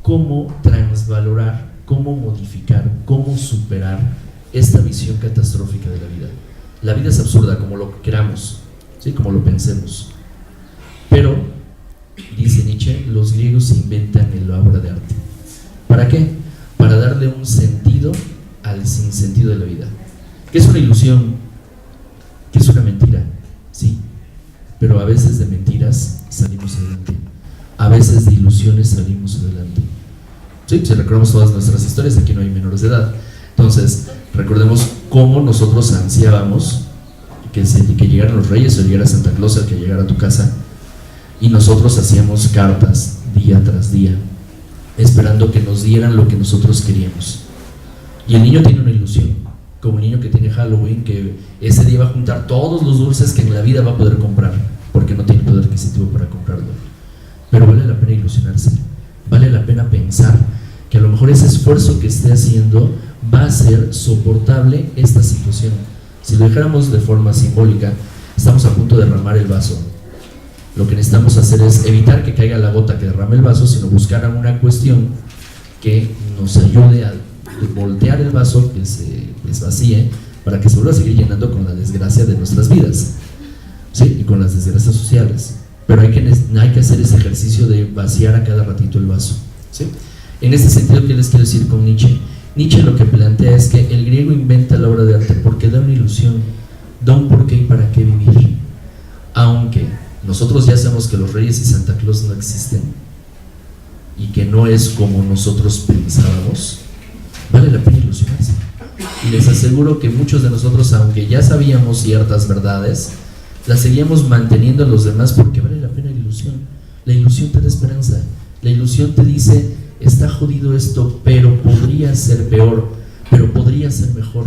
cómo transvalorar, cómo modificar, cómo superar esta visión catastrófica de la vida. La vida es absurda como lo queramos, ¿sí? Como lo pensemos, pero dice Nietzsche, los griegos inventan la obra de arte. ¿Para qué? Para darle un sentido al sinsentido de la vida. ¿Qué es una ilusión? ¿Qué es una mentira? Sí, pero a veces de mentiras salimos adelante, a veces de ilusiones salimos adelante. Sí, si recordamos todas nuestras historias, aquí no hay menores de edad. Entonces, recordemos cómo nosotros ansiábamos que llegaran los reyes o llegara Santa Claus, el que llegara a tu casa, y nosotros hacíamos cartas día tras día, esperando que nos dieran lo que nosotros queríamos. Y el niño tiene una ilusión, como el niño que tiene Halloween, que ese día va a juntar todos los dulces que en la vida va a poder comprar, porque no tiene poder adquisitivo para comprarlo. Pero vale la pena ilusionarse, vale la pena pensar que a lo mejor ese esfuerzo que esté haciendo va a ser soportable esta situación. Si lo dejáramos de forma simbólica, estamos a punto de derramar el vaso. Lo que necesitamos hacer es evitar que caiga la gota que derrame el vaso, sino buscar una cuestión que nos ayude a voltear el vaso, que se desvacíe, para que se vuelva a seguir llenando con la desgracia de nuestras vidas, ¿sí? Y con las desgracias sociales. Pero hay que hacer ese ejercicio de vaciar a cada ratito el vaso, ¿sí? En este sentido, ¿qué les quiero decir con Nietzsche? Nietzsche lo que plantea es que el griego inventa la obra de arte porque da una ilusión, da un porqué y para qué vivir. Aunque nosotros ya sabemos que los reyes y Santa Claus no existen y que no es como nosotros pensábamos, vale la pena ilusionarse. Y les aseguro que muchos de nosotros, aunque ya sabíamos ciertas verdades, las seguíamos manteniendo a los demás porque vale la pena la ilusión. La ilusión te da esperanza, la ilusión te dice, está jodido esto, pero podría ser peor, pero podría ser mejor.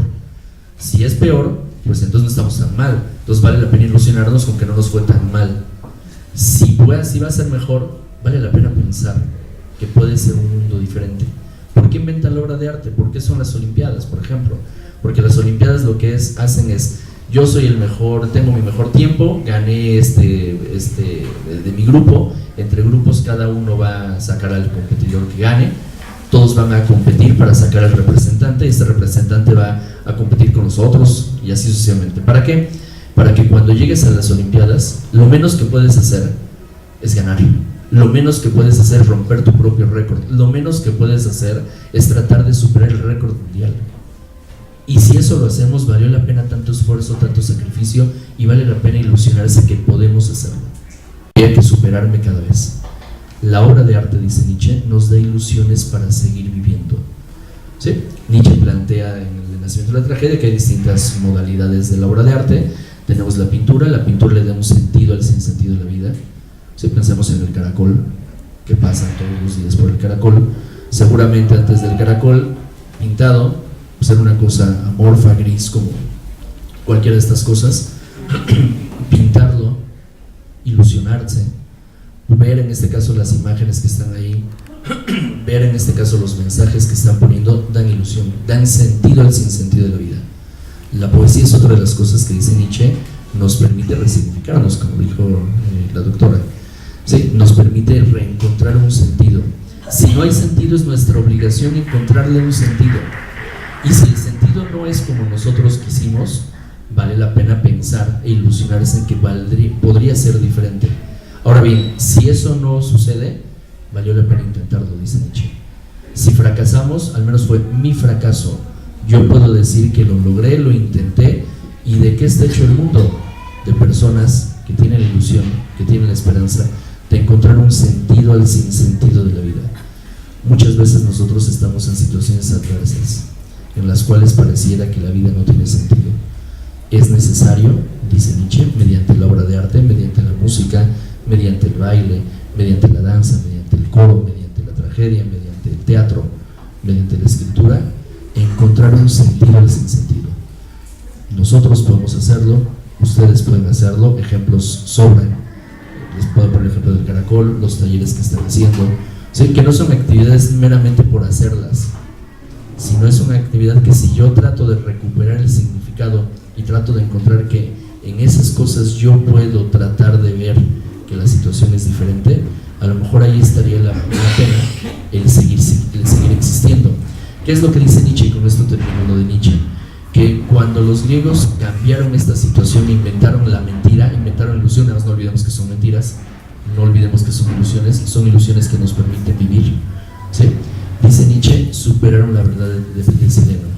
Si es peor, pues entonces no estamos tan mal, entonces vale la pena ilusionarnos con que no nos fue tan mal. Si va a ser mejor, vale la pena pensar que puede ser un mundo diferente. ¿Por qué inventan la obra de arte? ¿Por qué son las Olimpiadas, por ejemplo? Porque las Olimpiadas lo que hacen es, yo soy el mejor, tengo mi mejor tiempo, gané de mi grupo, entre grupos cada uno va a sacar al competidor que gane, todos van a competir para sacar al representante, y este representante va a competir con los otros y así sucesivamente. ¿Para qué? Para que cuando llegues a las Olimpiadas, lo menos que puedes hacer es ganar, lo menos que puedes hacer es romper tu propio récord, lo menos que puedes hacer es tratar de superar el récord mundial. Y si eso lo hacemos, valió la pena tanto esfuerzo, tanto sacrificio, y vale la pena ilusionarse que podemos hacerlo. Y hay que superarme cada vez. La obra de arte, dice Nietzsche, nos da ilusiones para seguir viviendo, ¿sí? Nietzsche plantea en El nacimiento de la tragedia que hay distintas modalidades de la obra de arte. Tenemos la pintura le da un sentido al sinsentido de la vida. Si pensamos en el caracol, que pasan todos los días por el caracol, seguramente antes del caracol pintado, pues era una cosa amorfa, gris, como cualquiera de estas cosas. Pintarlo, ilusionarse, ver en este caso las imágenes que están ahí, ver en este caso los mensajes que están poniendo, dan ilusión, dan sentido al sinsentido de la vida. La poesía es otra de las cosas que dice Nietzsche, nos permite resignificarnos, como dijo la doctora. Sí, nos permite reencontrar un sentido. Si no hay sentido, es nuestra obligación encontrarle un sentido. Y si el sentido no es como nosotros quisimos, vale la pena pensar e ilusionarse en que podría ser diferente. Ahora bien, si eso no sucede, valió la pena intentarlo, dice Nietzsche. Si fracasamos, al menos fue mi fracaso. Yo puedo decir que lo logré, lo intenté. ¿Y de qué está hecho el mundo? De personas que tienen la ilusión, que tienen la esperanza de encontrar un sentido al sinsentido de la vida. Muchas veces nosotros estamos en situaciones adversas, en las cuales pareciera que la vida no tiene sentido. Es necesario, dice Nietzsche, mediante la obra de arte, mediante la música, mediante el baile, mediante la danza, mediante el coro, mediante la tragedia, mediante el teatro, mediante la escritura, encontrar un sentido al sinsentido. Nosotros podemos hacerlo, ustedes pueden hacerlo, ejemplos sobran. Les puedo poner el ejemplo del caracol, los talleres que están haciendo, ¿sí? Que no son actividades meramente por hacerlas, sino es una actividad que si yo trato de recuperar el significado y trato de encontrar que en esas cosas yo puedo tratar de ver que la situación es diferente, a lo mejor ahí estaría la pena el seguir existiendo. ¿Qué es lo que dice Nietzsche? Y con esto termino lo de Nietzsche, que cuando los griegos cambiaron esta situación, inventaron la mentira, inventaron ilusiones, no olvidemos que son mentiras, no olvidemos que son ilusiones que nos permiten vivir, ¿sí? Dice Nietzsche, superaron la verdad del sireno.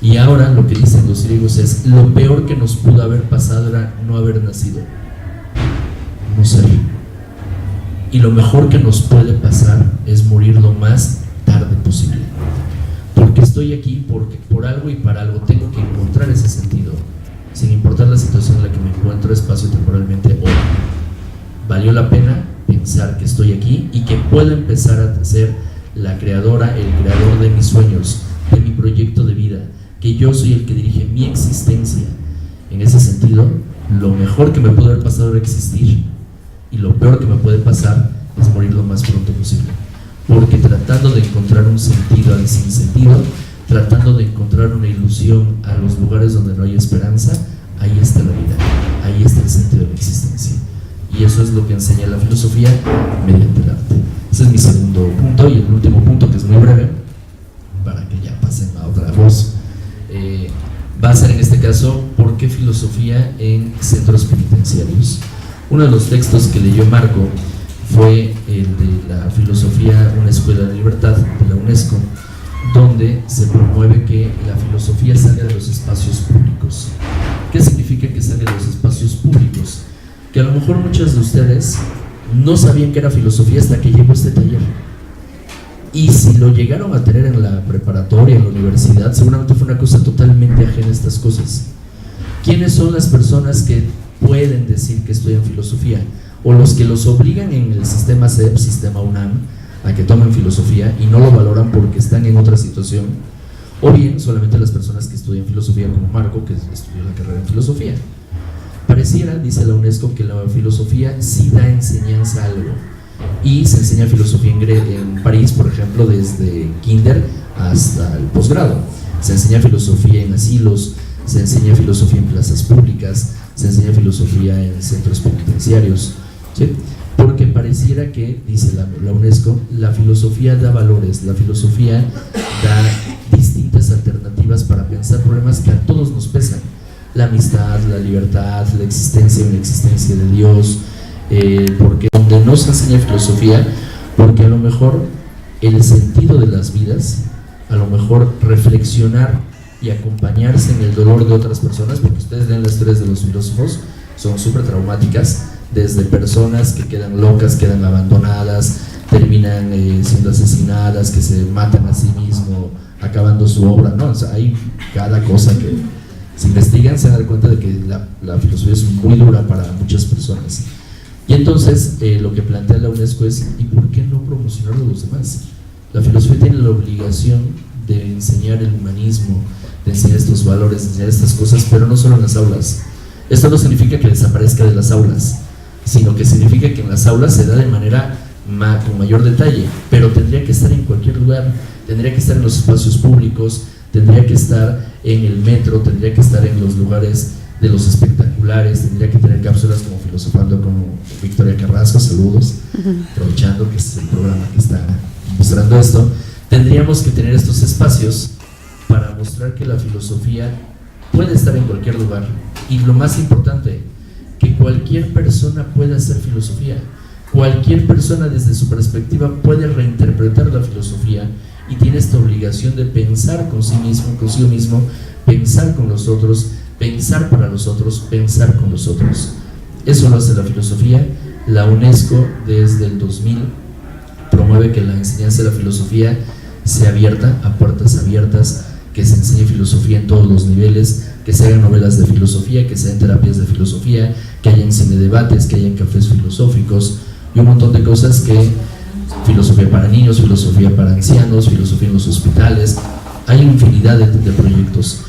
Y ahora lo que dicen los griegos es, lo peor que nos pudo haber pasado era no haber nacido, no ser. Y lo mejor que nos puede pasar es morir lo más tarde posible. Porque estoy aquí por algo y para algo, tengo que encontrar ese sentido, sin importar la situación en la que me encuentro espacio-temporalmente hoy. Valió la pena pensar que estoy aquí y que puedo empezar a ser la creadora, el creador de mis sueños, de mi proyecto de vida, que yo soy el que dirige mi existencia. En ese sentido, lo mejor que me puede haber pasado era existir, y lo peor que me puede pasar es morir lo más pronto posible. Porque tratando de encontrar un sentido al sinsentido, tratando de encontrar una ilusión a los lugares donde no hay esperanza, ahí está la vida, ahí está el sentido de la existencia. Y eso es lo que enseña la filosofía mediante el arte. Ese es mi segundo punto, y el último punto, que es muy breve, para que ya pasen a otra voz, va a ser en este caso, ¿por qué filosofía en centros penitenciarios? Uno de los textos que leyó Marco fue el de la filosofía, una escuela de libertad de la UNESCO, donde se promueve que la filosofía salga de los espacios públicos. ¿Qué significa que salga de los espacios públicos? Que a lo mejor muchos de ustedes no sabían que era filosofía hasta que llegó este taller. Y si lo llegaron a tener en la preparatoria, en la universidad, seguramente fue una cosa totalmente ajena a estas cosas. ¿Quiénes son las personas que pueden decir que estudian filosofía? O los que los obligan en el sistema CEP, sistema UNAM, a que tomen filosofía y no lo valoran porque están en otra situación, o bien solamente las personas que estudian filosofía, como Marco, que estudió la carrera en filosofía. Pareciera, dice la UNESCO, que la filosofía sí da enseñanza a algo, y se enseña filosofía en París, por ejemplo, desde kinder hasta el posgrado. Se enseña filosofía en asilos, se enseña filosofía en plazas públicas, se enseña filosofía en centros penitenciarios, ¿sí? Porque pareciera que, dice la UNESCO, la filosofía da valores, la filosofía da distintas alternativas para pensar problemas que a todos nos pesan: la amistad, la libertad, la existencia o inexistencia de Dios. Porque donde no se enseña filosofía, porque a lo mejor el sentido de las vidas, a lo mejor reflexionar y acompañarse en el dolor de otras personas, porque ustedes leen las historias de los filósofos, son súper traumáticas, desde personas que quedan locas, quedan abandonadas, terminan siendo asesinadas, que se matan a sí mismo, acabando su obra, ¿no? O sea, hay cada cosa que si investigan se dan cuenta de que la filosofía es muy dura para muchas personas. Y entonces lo que plantea la UNESCO es, ¿y por qué no promocionarlo a los demás? La filosofía tiene la obligación de enseñar el humanismo, de enseñar estos valores, de enseñar estas cosas, pero no solo en las aulas. Esto no significa que desaparezca de las aulas, sino que significa que en las aulas se da de manera con mayor detalle, pero tendría que estar en cualquier lugar, tendría que estar en los espacios públicos, tendría que estar en el metro, tendría que estar en los lugares de los espectaculares, tendría que tener cápsulas como Filosofando con Victoria Carrasco, saludos, aprovechando que es el programa que está mostrando esto. Tendríamos que tener estos espacios para mostrar que la filosofía puede estar en cualquier lugar, y lo más importante, que cualquier persona puede hacer filosofía. Cualquier persona desde su perspectiva puede reinterpretar la filosofía y tiene esta obligación de pensar consigo mismo, pensar con los otros, pensar para los otros, pensar con los otros. Eso lo hace la filosofía. La UNESCO desde el 2000 promueve que la enseñanza de la filosofía sea abierta, a puertas abiertas, que se enseñe filosofía en todos los niveles, que se hagan novelas de filosofía, que se hagan terapias de filosofía, que hayan cine debates, que hayan cafés filosóficos y un montón de cosas, que filosofía para niños, filosofía para ancianos, filosofía en los hospitales. Hay infinidad de proyectos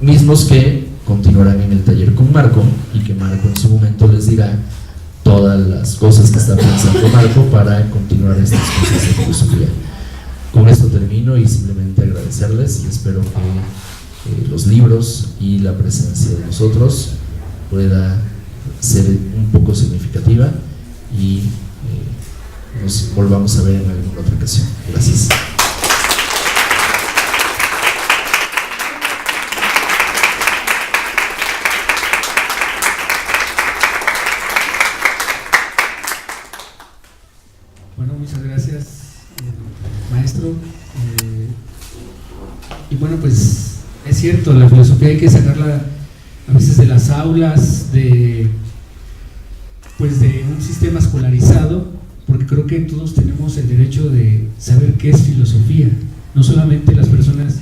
mismos que continuarán en el taller con Marco, y que Marco en su momento les dirá todas las cosas que está pensando Marco para continuar estas cosas de filosofía. Con esto termino y simplemente agradecerles, y espero que los libros y la presencia de nosotros pueda ser un poco significativa y nos volvamos a ver en alguna otra ocasión. Gracias. Bueno, muchas gracias, maestro. Y bueno, pues es cierto, la filosofía hay que sacarla a veces de las aulas, de un sistema escolarizado, porque creo que todos tenemos el derecho de saber qué es filosofía, no solamente las personas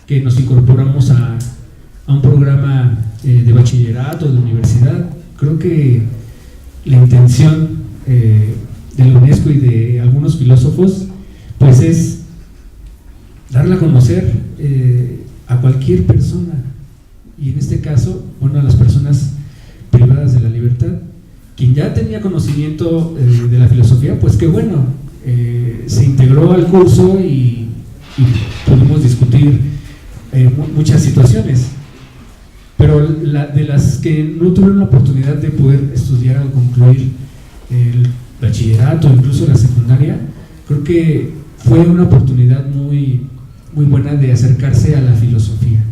que nos incorporamos a un programa de bachillerato, de universidad. Creo que la intención de la UNESCO y de algunos filósofos pues es darla a conocer a cualquier persona, y en este caso, bueno, a las personas privadas de la libertad. Quien ya tenía conocimiento de la filosofía, pues qué bueno, se integró al curso y pudimos discutir muchas situaciones, pero de las que no tuvieron la oportunidad de poder estudiar o concluir el bachillerato, incluso la secundaria, creo que fue una oportunidad muy, muy buena de acercarse a la filosofía.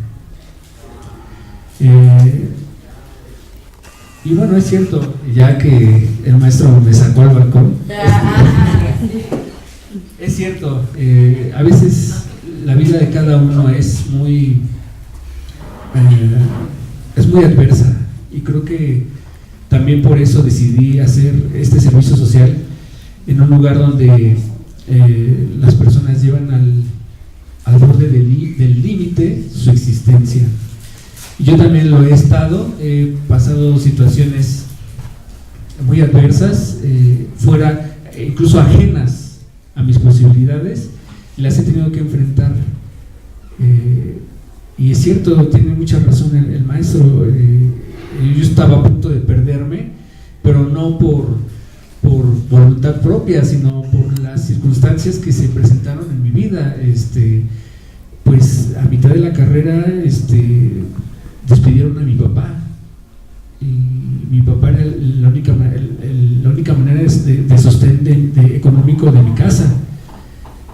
Y bueno, es cierto, ya que el maestro me sacó al balcón, es cierto, a veces la vida de cada uno es muy adversa, y creo que también por eso decidí hacer este servicio social en un lugar donde las personas llevan al borde del límite su existencia. Yo también lo he estado, he pasado situaciones muy adversas, fuera incluso ajenas a mis posibilidades, y las he tenido que enfrentar. Y es cierto, tiene mucha razón el maestro. Yo estaba a punto de perderme, pero no por voluntad propia, sino por las circunstancias que se presentaron en mi vida. Pues a mitad de la carrera despidieron a mi papá, y mi papá era la única manera de sostén económico de mi casa.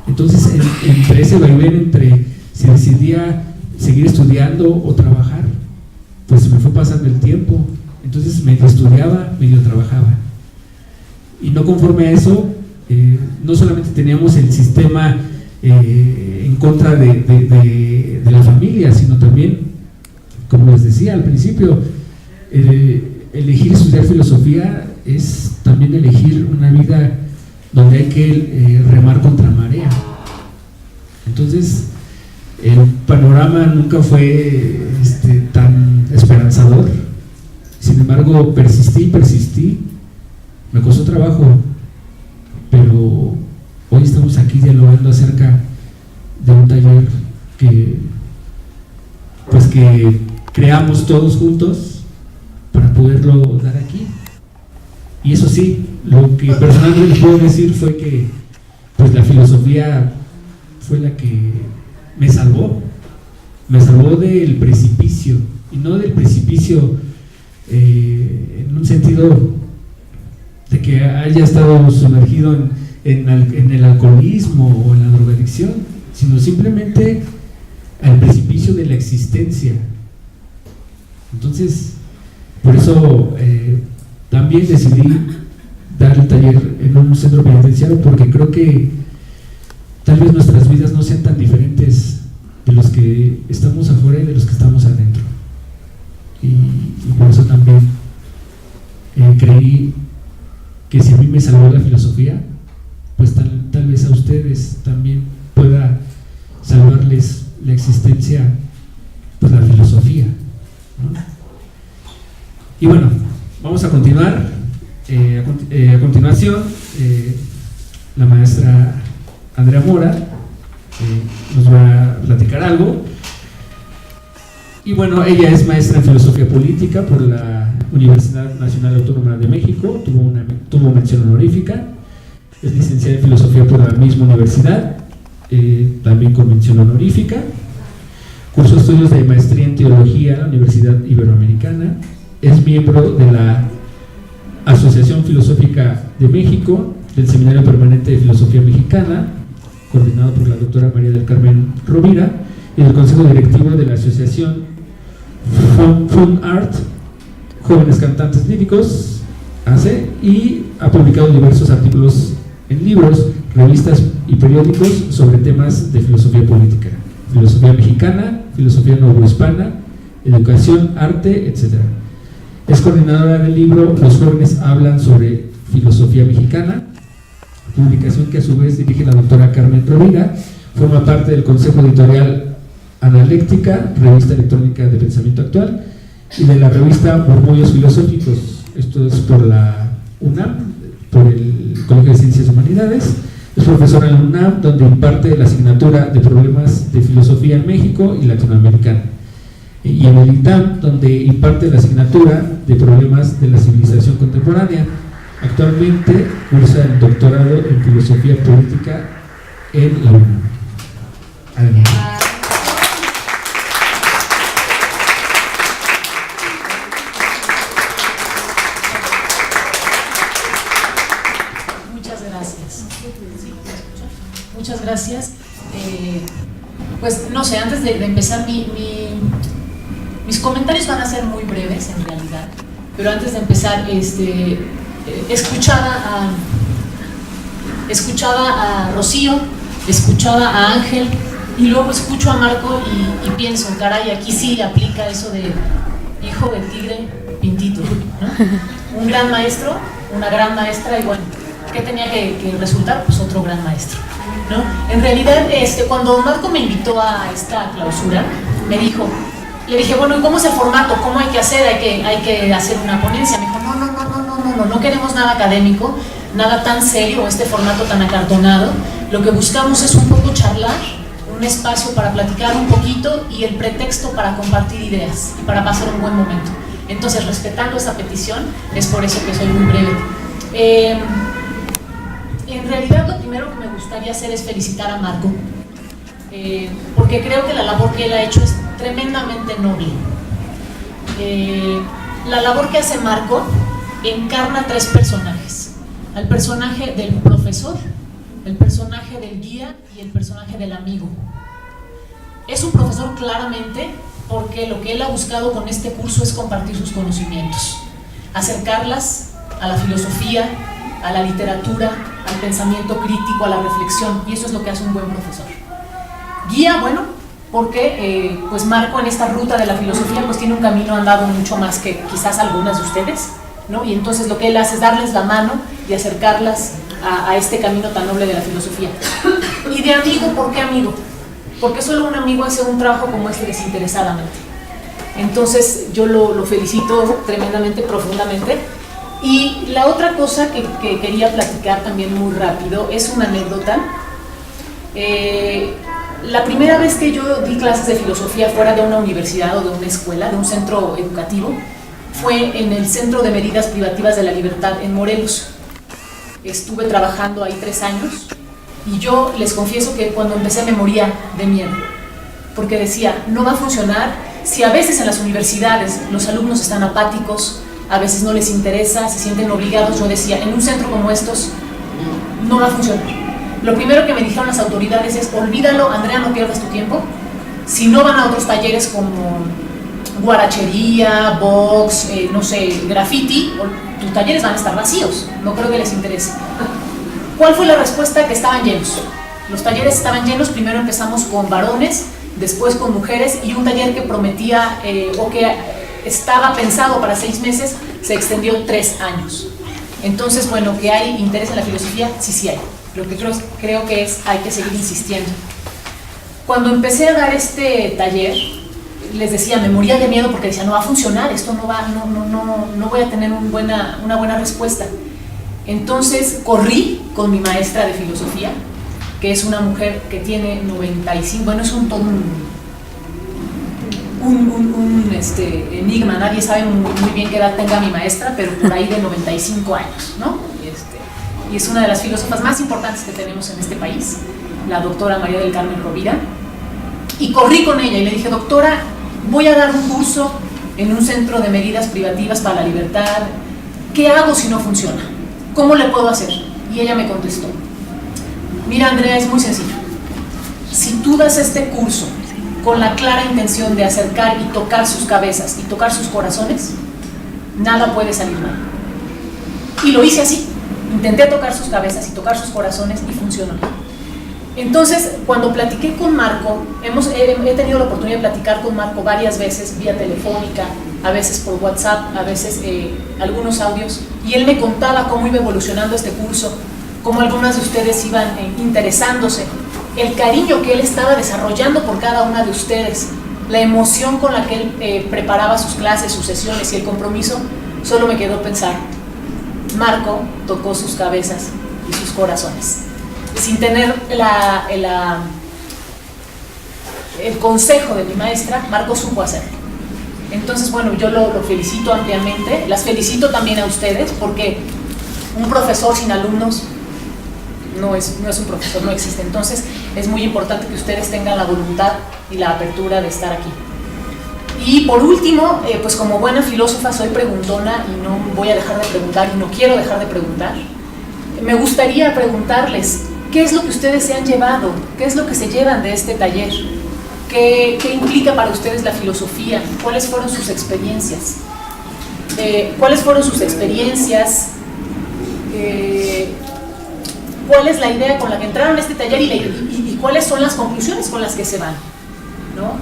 Entonces, entre ese vaivén, entre si decidía seguir estudiando o trabajar, pues me fue pasando el tiempo. Entonces medio estudiaba, medio trabajaba, y no conforme a eso, no solamente teníamos el sistema en contra de la familia, sino también, como les decía al principio, elegir estudiar filosofía es también elegir una vida donde hay que remar contra marea. Entonces el panorama nunca fue tan esperanzador. Sin embargo, persistí, me costó trabajo, pero hoy estamos aquí dialogando acerca de un taller que creamos todos juntos para poderlo dar aquí. Y eso sí, lo que personalmente puedo decir fue que pues la filosofía fue la que me salvó del precipicio, y no del precipicio en un sentido de que haya estado sumergido en el alcoholismo o en la drogadicción, sino simplemente al precipicio de la existencia. Entonces, por eso también decidí dar el taller en un centro penitenciario, porque creo que tal vez nuestras vidas no sean tan diferentes de los que estamos afuera y de los que estamos adentro. Y por eso también creí que si a mí me salvó la filosofía, pues tal vez a ustedes también pueda salvarles la existencia, pues la filosofía, ¿no? Y bueno, vamos a continuar. A continuación, la maestra Andrea Mora nos va a platicar algo. Y bueno, ella es maestra en filosofía política por la Universidad Nacional Autónoma de México, tuvo mención honorífica, es licenciada en filosofía por la misma universidad, también con mención honorífica, cursó estudios de maestría en teología en la Universidad Iberoamericana, es miembro de la Asociación Filosófica de México, del Seminario Permanente de Filosofía Mexicana, coordinado por la doctora María del Carmen Rovira, y del Consejo Directivo de la Asociación Fun Art, Jóvenes Cantantes Líricos, AC, y ha publicado diversos artículos en libros, revistas y periódicos sobre temas de filosofía política, filosofía mexicana, filosofía novohispana, educación, arte, etc. Es coordinadora del libro Los jóvenes hablan sobre filosofía mexicana, publicación que a su vez dirige la doctora Carmen Rovira. Forma parte del Consejo Editorial Analéctica, revista electrónica de pensamiento actual, y de la revista Murmullos Filosóficos. Esto es por la UNAM, por el Colegio de Ciencias Humanidades. Es profesora en la UNAM, donde imparte la asignatura de problemas de filosofía en México y latinoamericana, y en el ITAM, donde imparte la asignatura de problemas de la civilización contemporánea. Actualmente cursa el doctorado en filosofía política en la UNAM. Adelante. Muchas gracias. Pues no sé, antes de empezar, mis comentarios van a ser muy breves en realidad, pero antes de empezar, escuchaba a Rocío, escuchaba a Ángel y luego escucho a Marco y pienso, caray, aquí sí aplica eso de hijo del tigre pintito, ¿no? Un gran maestro, una gran maestra, y bueno, ¿qué tenía que resultar? Pues otro gran maestro, ¿no? En realidad, cuando Marco me invitó a esta clausura, le dije, bueno, ¿y cómo es el formato? ¿Cómo hay que hacer? ¿Hay que hacer una ponencia? Me dijo, no queremos nada académico, nada tan serio, este formato tan acartonado. Lo que buscamos es un poco charlar, un espacio para platicar un poquito y el pretexto para compartir ideas y para pasar un buen momento. Entonces, respetando esa petición, es por eso que soy muy breve. En realidad, lo primero que me gustaría hacer es felicitar a Marco, porque creo que la labor que él ha hecho es tremendamente noble. La labor que hace Marco encarna tres personajes: al personaje del profesor, el personaje del guía y el personaje del amigo. Es un profesor claramente porque lo que él ha buscado con este curso es compartir sus conocimientos, acercarlas a la filosofía, a la literatura, al pensamiento crítico, a la reflexión, y eso es lo que hace un buen profesor. Guía, bueno, porque pues Marco en esta ruta de la filosofía pues tiene un camino andado mucho más que quizás algunas de ustedes, ¿no? Y entonces lo que él hace es darles la mano y acercarlas a este camino tan noble de la filosofía. Y de amigo, ¿por qué amigo? Porque solo un amigo hace un trabajo como este desinteresadamente. Entonces yo lo felicito tremendamente, profundamente. Y la otra cosa que quería platicar también muy rápido es una anécdota. La primera vez que yo di clases de filosofía fuera de una universidad o de una escuela, de un centro educativo, fue en el Centro de Medidas Privativas de la Libertad en Morelos. Estuve trabajando ahí 3 años y yo les confieso que cuando empecé me moría de miedo, porque decía, no va a funcionar si a veces en las universidades los alumnos están apáticos, a veces no les interesa, se sienten obligados. Yo decía, en un centro como estos no va a funcionar. Lo primero que me dijeron las autoridades es, olvídalo, Andrea, no pierdas tu tiempo. Si no van a otros talleres como guarachería, box, no sé, graffiti, tus talleres van a estar vacíos, no creo que les interese. ¿Cuál fue la respuesta? Que estaban llenos. Los talleres estaban llenos. Primero empezamos con varones, después con mujeres, y un taller que prometía o que estaba pensado para 6 meses se extendió 3 años. Entonces, bueno, que hay interés en la filosofía, sí hay. Lo que creo que hay que seguir insistiendo. Cuando empecé a dar este taller, les decía, me moría de miedo porque decía, no va a funcionar, esto no voy a tener una buena respuesta. Entonces corrí con mi maestra de filosofía, que es una mujer que tiene 95, bueno, es un enigma, nadie sabe muy bien qué edad tenga mi maestra, pero por ahí de 95 años, ¿no? Y es una de las filósofas más importantes que tenemos en este país, la doctora María del Carmen Rovira. Y corrí con ella y le dije, doctora, voy a dar un curso en un centro de medidas privativas para la libertad, ¿qué hago si no funciona? ¿Cómo le puedo hacer? Y ella me contestó, mira, Andrea, es muy sencillo. Si tú das este curso con la clara intención de acercar y tocar sus cabezas y tocar sus corazones, nada puede salir mal. Y lo hice así. Intenté tocar sus cabezas y tocar sus corazones y funcionó. Entonces, cuando platiqué con Marco, he tenido la oportunidad de platicar con Marco varias veces, vía telefónica, a veces por WhatsApp, a veces algunos audios, y él me contaba cómo iba evolucionando este curso, cómo algunas de ustedes iban interesándose, el cariño que él estaba desarrollando por cada una de ustedes, la emoción con la que él preparaba sus clases, sus sesiones y el compromiso. Solo me quedó pensar, Marco tocó sus cabezas y sus corazones. Sin tener el consejo de mi maestra, Marco supo hacerlo. Entonces, bueno, yo lo felicito ampliamente. Las felicito también a ustedes, porque un profesor sin alumnos no es un profesor, no existe. Entonces, es muy importante que ustedes tengan la voluntad y la apertura de estar aquí. Y por último, pues como buena filósofa soy preguntona y no voy a dejar de preguntar y no quiero dejar de preguntar. Me gustaría preguntarles, ¿qué es lo que ustedes se han llevado? ¿Qué es lo que se llevan de este taller? ¿Qué implica para ustedes la filosofía? ¿Cuáles fueron sus experiencias? ¿Cuáles fueron sus experiencias? ¿Cuál es la idea con la que entraron a este taller y cuáles son las conclusiones con las que se van? ¿No?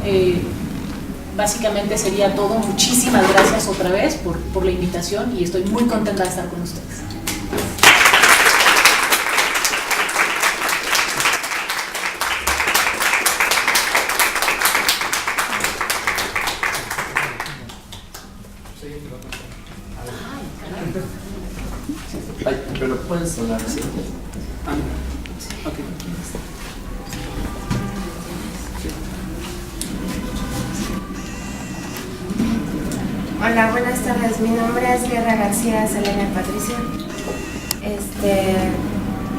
Básicamente sería todo. Muchísimas gracias otra vez por la invitación y estoy muy contenta de estar con ustedes. Ay, pero puedes hablar así. Okay. Hola, buenas tardes. Mi nombre es Guerra García Selena Patricia.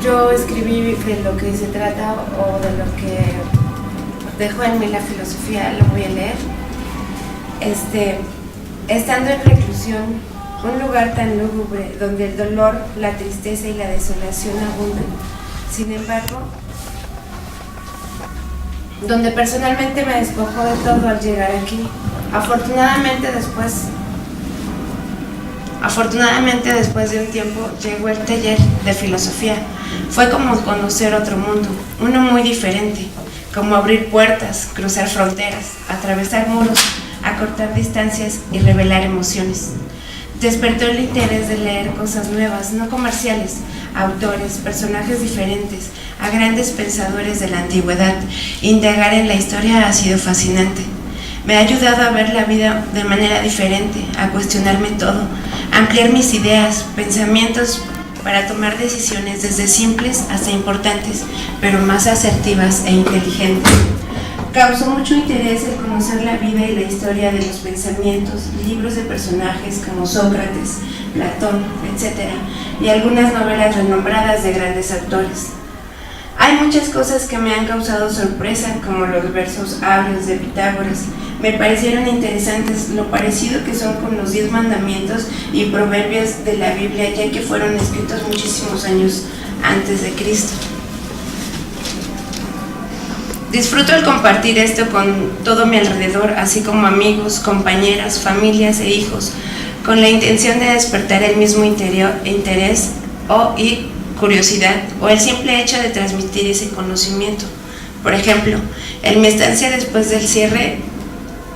Yo escribí de lo que se trata o de lo que dejó en mí la filosofía, lo voy a leer. Estando en reclusión, un lugar tan lúgubre donde el dolor, la tristeza y la desolación abundan. Sin embargo, donde personalmente me despojó de todo al llegar aquí. Afortunadamente después de un tiempo llegó el taller de filosofía. Fue como conocer otro mundo, uno muy diferente, como abrir puertas, cruzar fronteras, atravesar muros, acortar distancias y revelar emociones. Despertó el interés de leer cosas nuevas, no comerciales, autores, personajes diferentes, a grandes pensadores de la antigüedad. Indagar en la historia ha sido fascinante. Me ha ayudado a ver la vida de manera diferente, a cuestionarme todo, a ampliar mis ideas, pensamientos para tomar decisiones desde simples hasta importantes, pero más asertivas e inteligentes. Causó mucho interés el conocer la vida y la historia de los pensamientos, libros de personajes como Sócrates, Platón, etc., y algunas novelas renombradas de grandes autores. Hay muchas cosas que me han causado sorpresa, como los versos áureos de Pitágoras. Me parecieron interesantes lo parecido que son con los 10 mandamientos y proverbios de la Biblia, ya que fueron escritos muchísimos años antes de Cristo. Disfruto el compartir esto con todo mi alrededor, así como amigos, compañeras, familias e hijos, con la intención de despertar el mismo interés y curiosidad, o el simple hecho de transmitir ese conocimiento. Por ejemplo, en mi estancia después del cierre,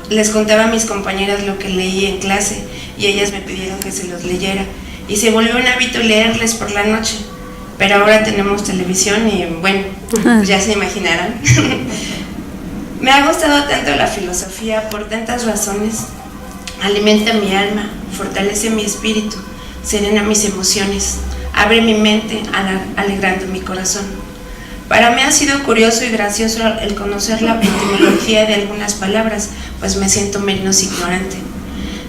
les contaba a mis compañeras lo que leí en clase y ellas me pidieron que se los leyera, y se volvió un hábito leerles por la noche, pero ahora tenemos televisión y bueno, ya se imaginarán. Me ha gustado tanto la filosofía por tantas razones. Alimenta mi alma, fortalece mi espíritu, serena mis emociones, abre mi mente, alegrando mi corazón. Para mí ha sido curioso y gracioso el conocer la etimología de algunas palabras, pues me siento menos ignorante.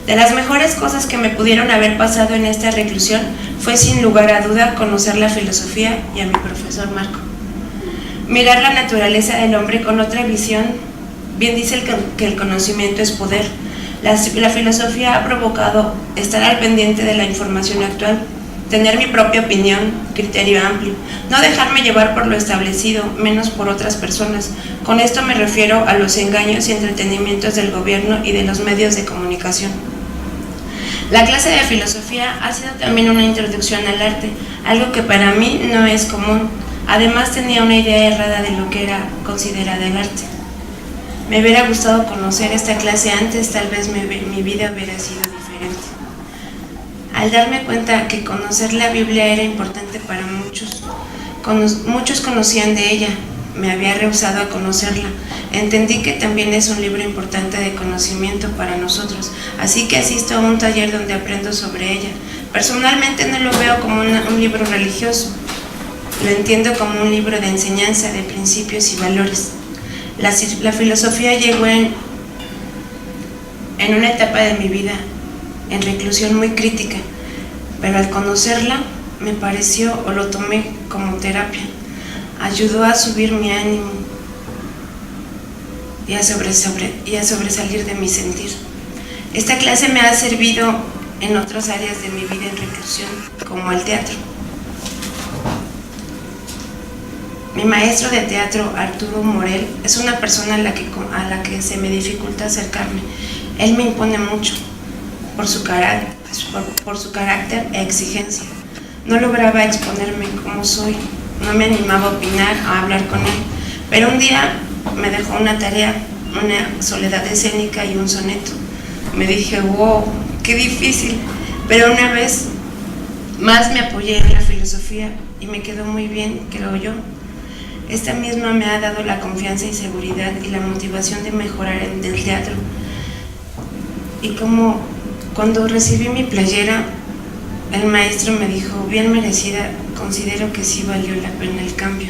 De las mejores cosas que me pudieron haber pasado en esta reclusión fue sin lugar a duda conocer la filosofía y a mi profesor Marco. Mirar la naturaleza del hombre con otra visión. Bien dice que el conocimiento es poder. La filosofía ha provocado estar al pendiente de la información actual, tener mi propia opinión, criterio amplio, no dejarme llevar por lo establecido, menos por otras personas. Con esto me refiero a los engaños y entretenimientos del gobierno y de los medios de comunicación. La clase de filosofía ha sido también una introducción al arte, algo que para mí no es común. Además tenía una idea errada de lo que era considerado el arte. Me hubiera gustado conocer esta clase antes, tal vez mi vida hubiera sido diferente. Al darme cuenta que conocer la Biblia era importante para muchos, muchos conocían de ella, me había rehusado a conocerla. Entendí que también es un libro importante de conocimiento para nosotros, así que asisto a un taller donde aprendo sobre ella. Personalmente no lo veo como un libro religioso, lo entiendo como un libro de enseñanza de principios y valores. La filosofía llegó en una etapa de mi vida en reclusión muy crítica, pero al conocerla me pareció, o lo tomé como terapia, ayudó a subir mi ánimo y a sobresalir de mi sentir. Esta clase me ha servido en otras áreas de mi vida en reclusión, como el teatro. Mi maestro de teatro, Arturo Morel, es una persona a la que se me dificulta acercarme. Él me impone mucho por su carácter e exigencia. No lograba exponerme como soy, no me animaba a opinar, a hablar con él, pero un día me dejó una tarea, una soledad escénica y un soneto. Me dije, wow, qué difícil, pero una vez más me apoyé en la filosofía y me quedó muy bien, creo yo. Esta misma me ha dado la confianza y seguridad y la motivación de mejorar en el teatro. Y como cuando recibí mi playera, el maestro me dijo, bien merecida, considero que sí valió la pena el cambio.